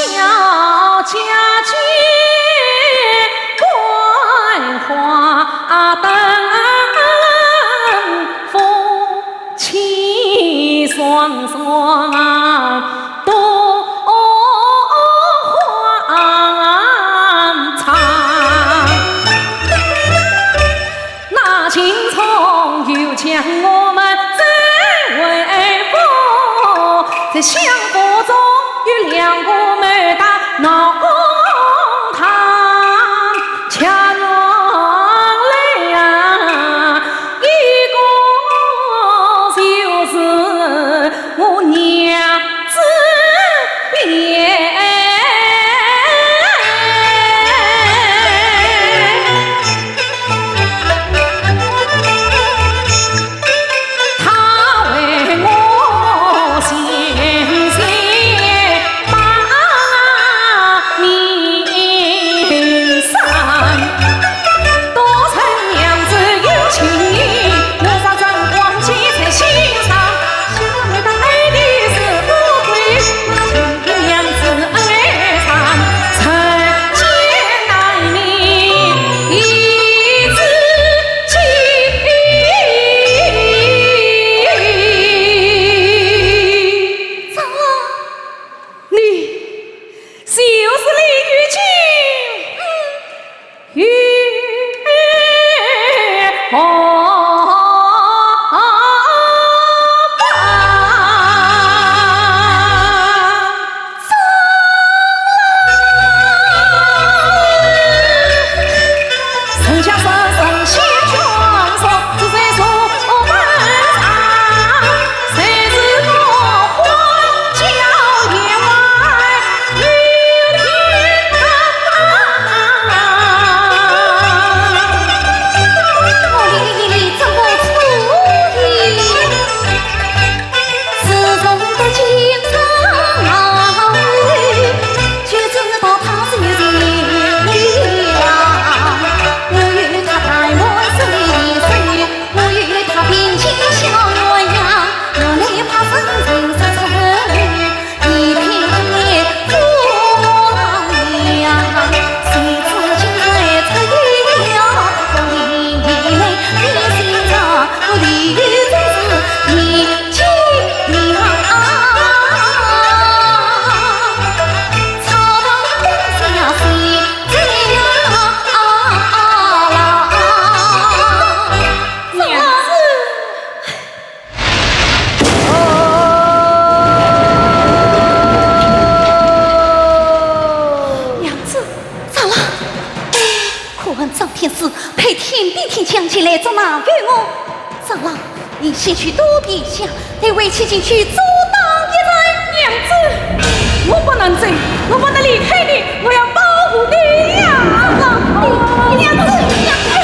佳节观花灯，夫妻双双多欢畅。那青葱又将我们怎为夫？在相府中有两个妹大闹公堂，恰原来呀，一个就是我娘子别。先去躲避下，得为妻进去阻挡一灾。娘子，我不能走，我不能离开你，我要保护你呀！娘子，娘子。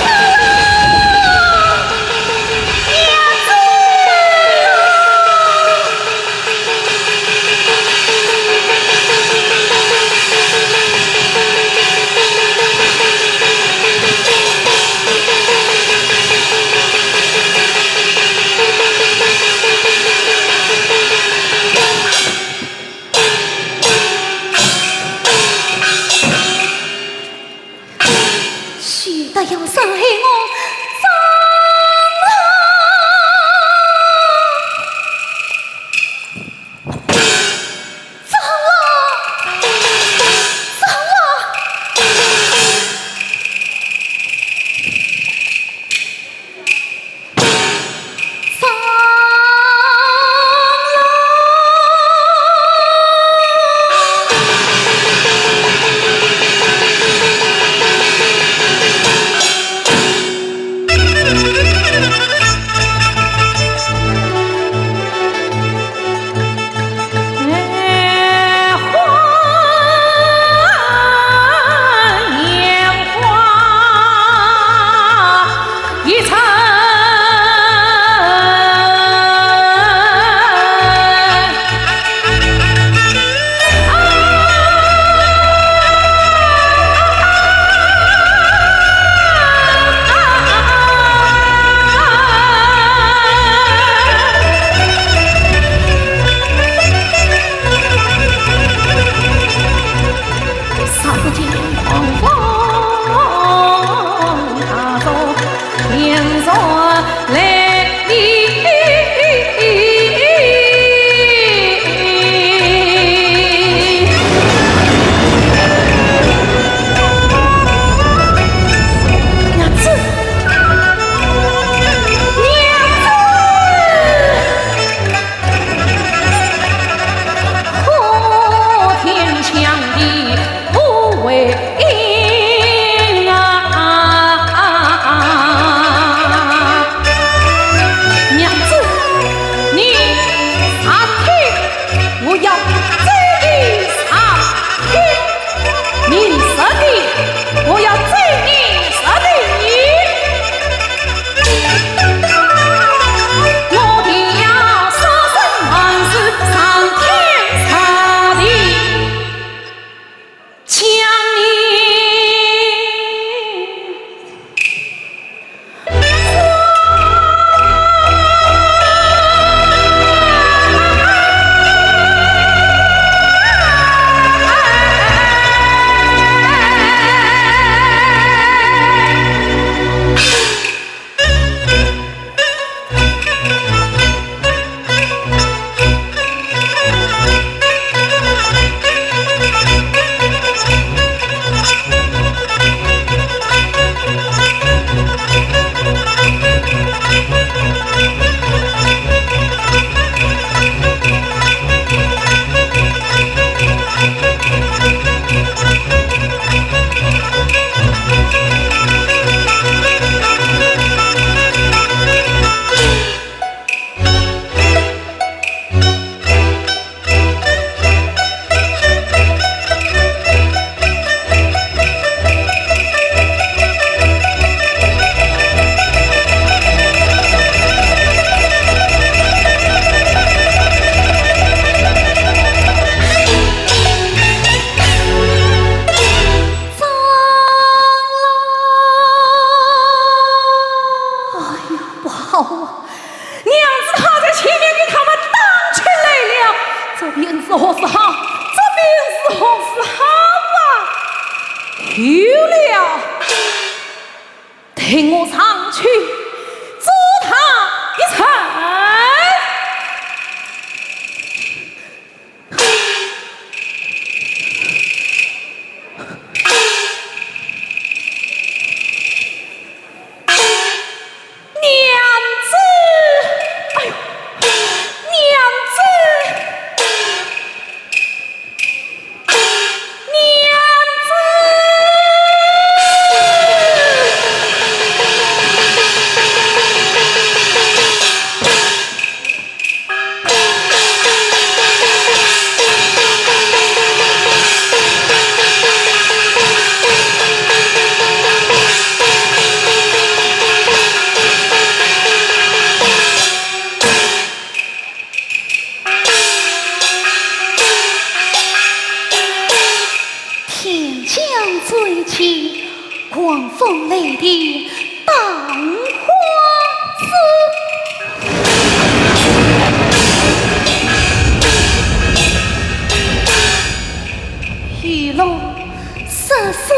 狂风雷电当花枝，玉龙瑟瑟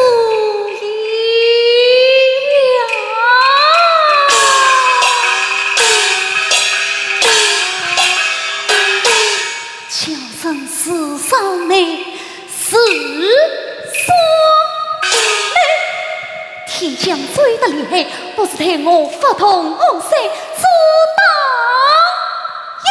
强生世上美，世所美。天将追得厉害，不是替我发动红色阻挡一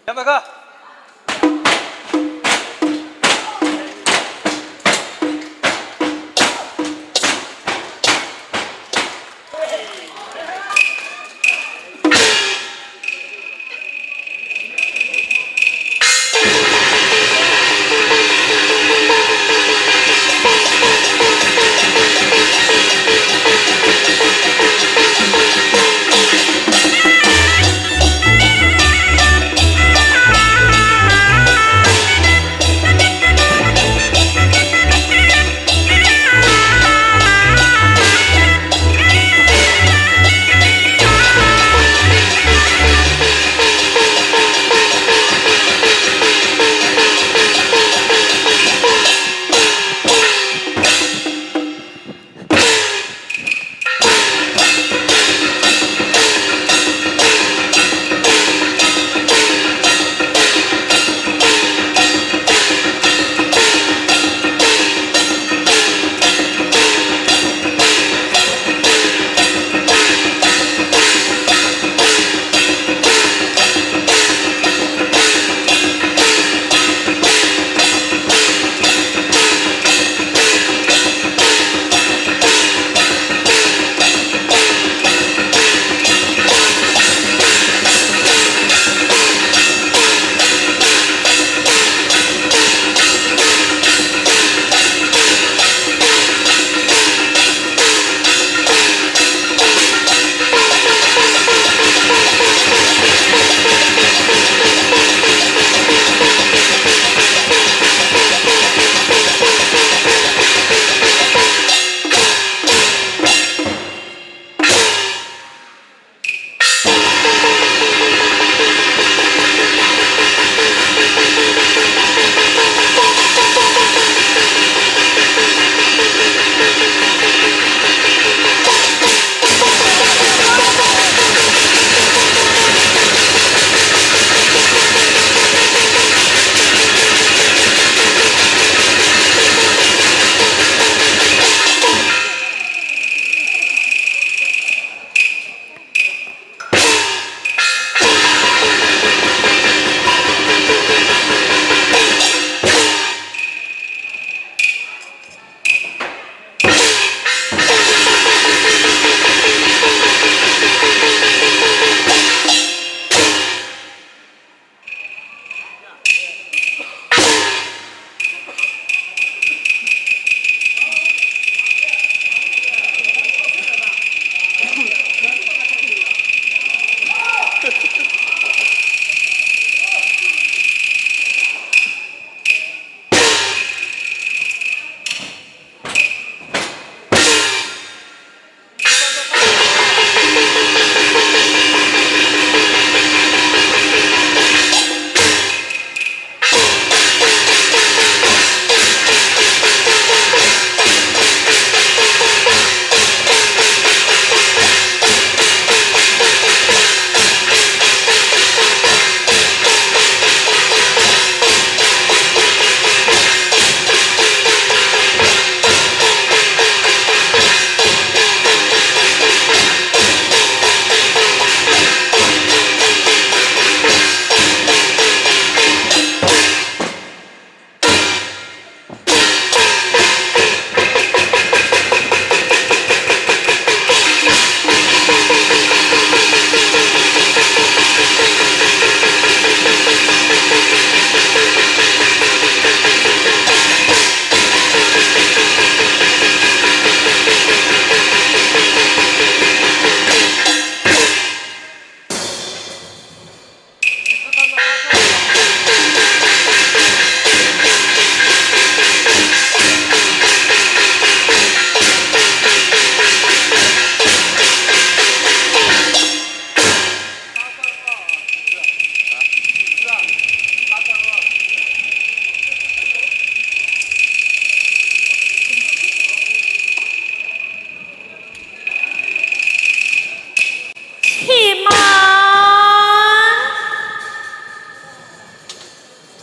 200个。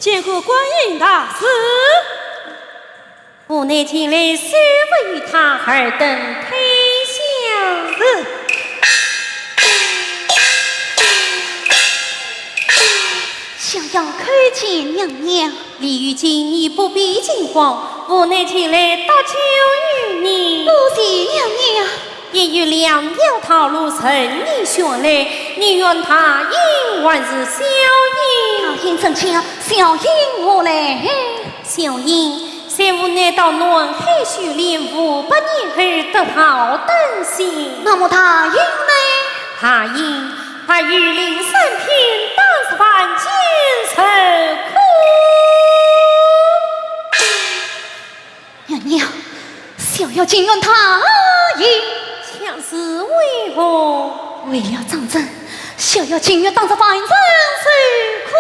见过观音大师，府内请来师傅与他尔等退下。想要看见娘娘。李玉金，你不必惊慌，我乃前来搭救于你。多谢娘娘。也有良药套路趁你选来，你愿他应还是小英？小英正巧，小英我来。小英，三无奈到南海修炼500年后得好登仙。那么他应呢？他应他玉林3品当凡间受苦。娘娘，小妖精愿他应。强是为何？为了张真，小妖精愿当着凡人受苦。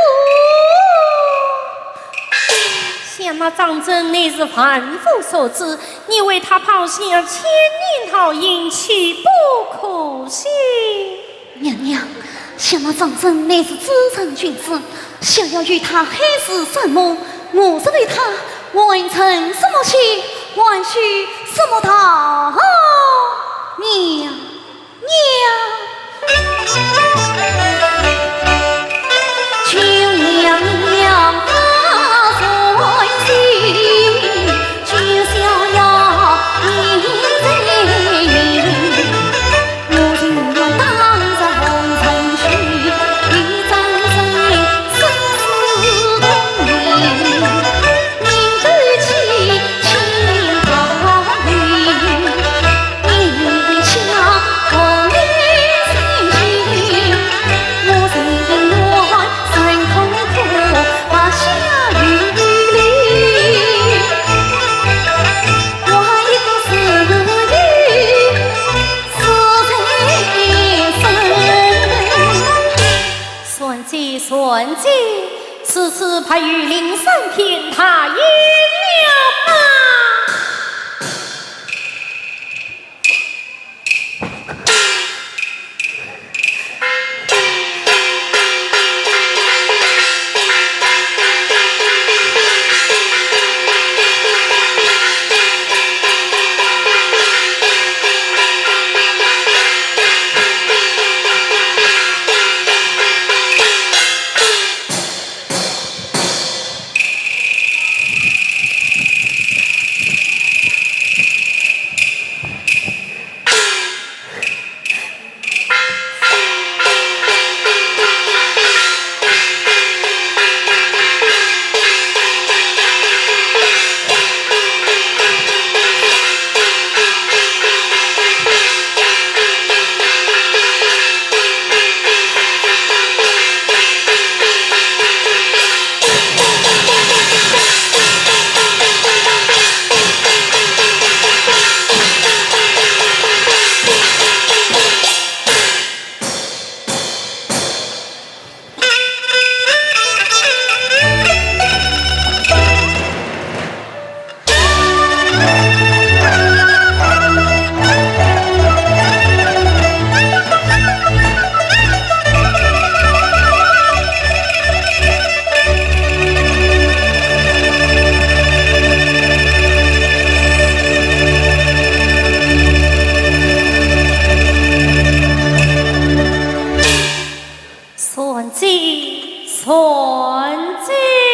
想那张真乃是凡夫所致，你为他抛下千年好姻，岂不可惜？娘娘，想那张真乃是自称君子，想要与他海誓山盟，我是为他完成什么心，还需什么他娘求娘娘发善心，求逍遥应在云。我情愿当着红尘去，与张真生死同命，宁对其情毫缕，一腔红颜心情。我情愿三痛苦，把下雨淋。我一个死于死在身。算计，此次派玉林3品，他赢了吧？算计，算计。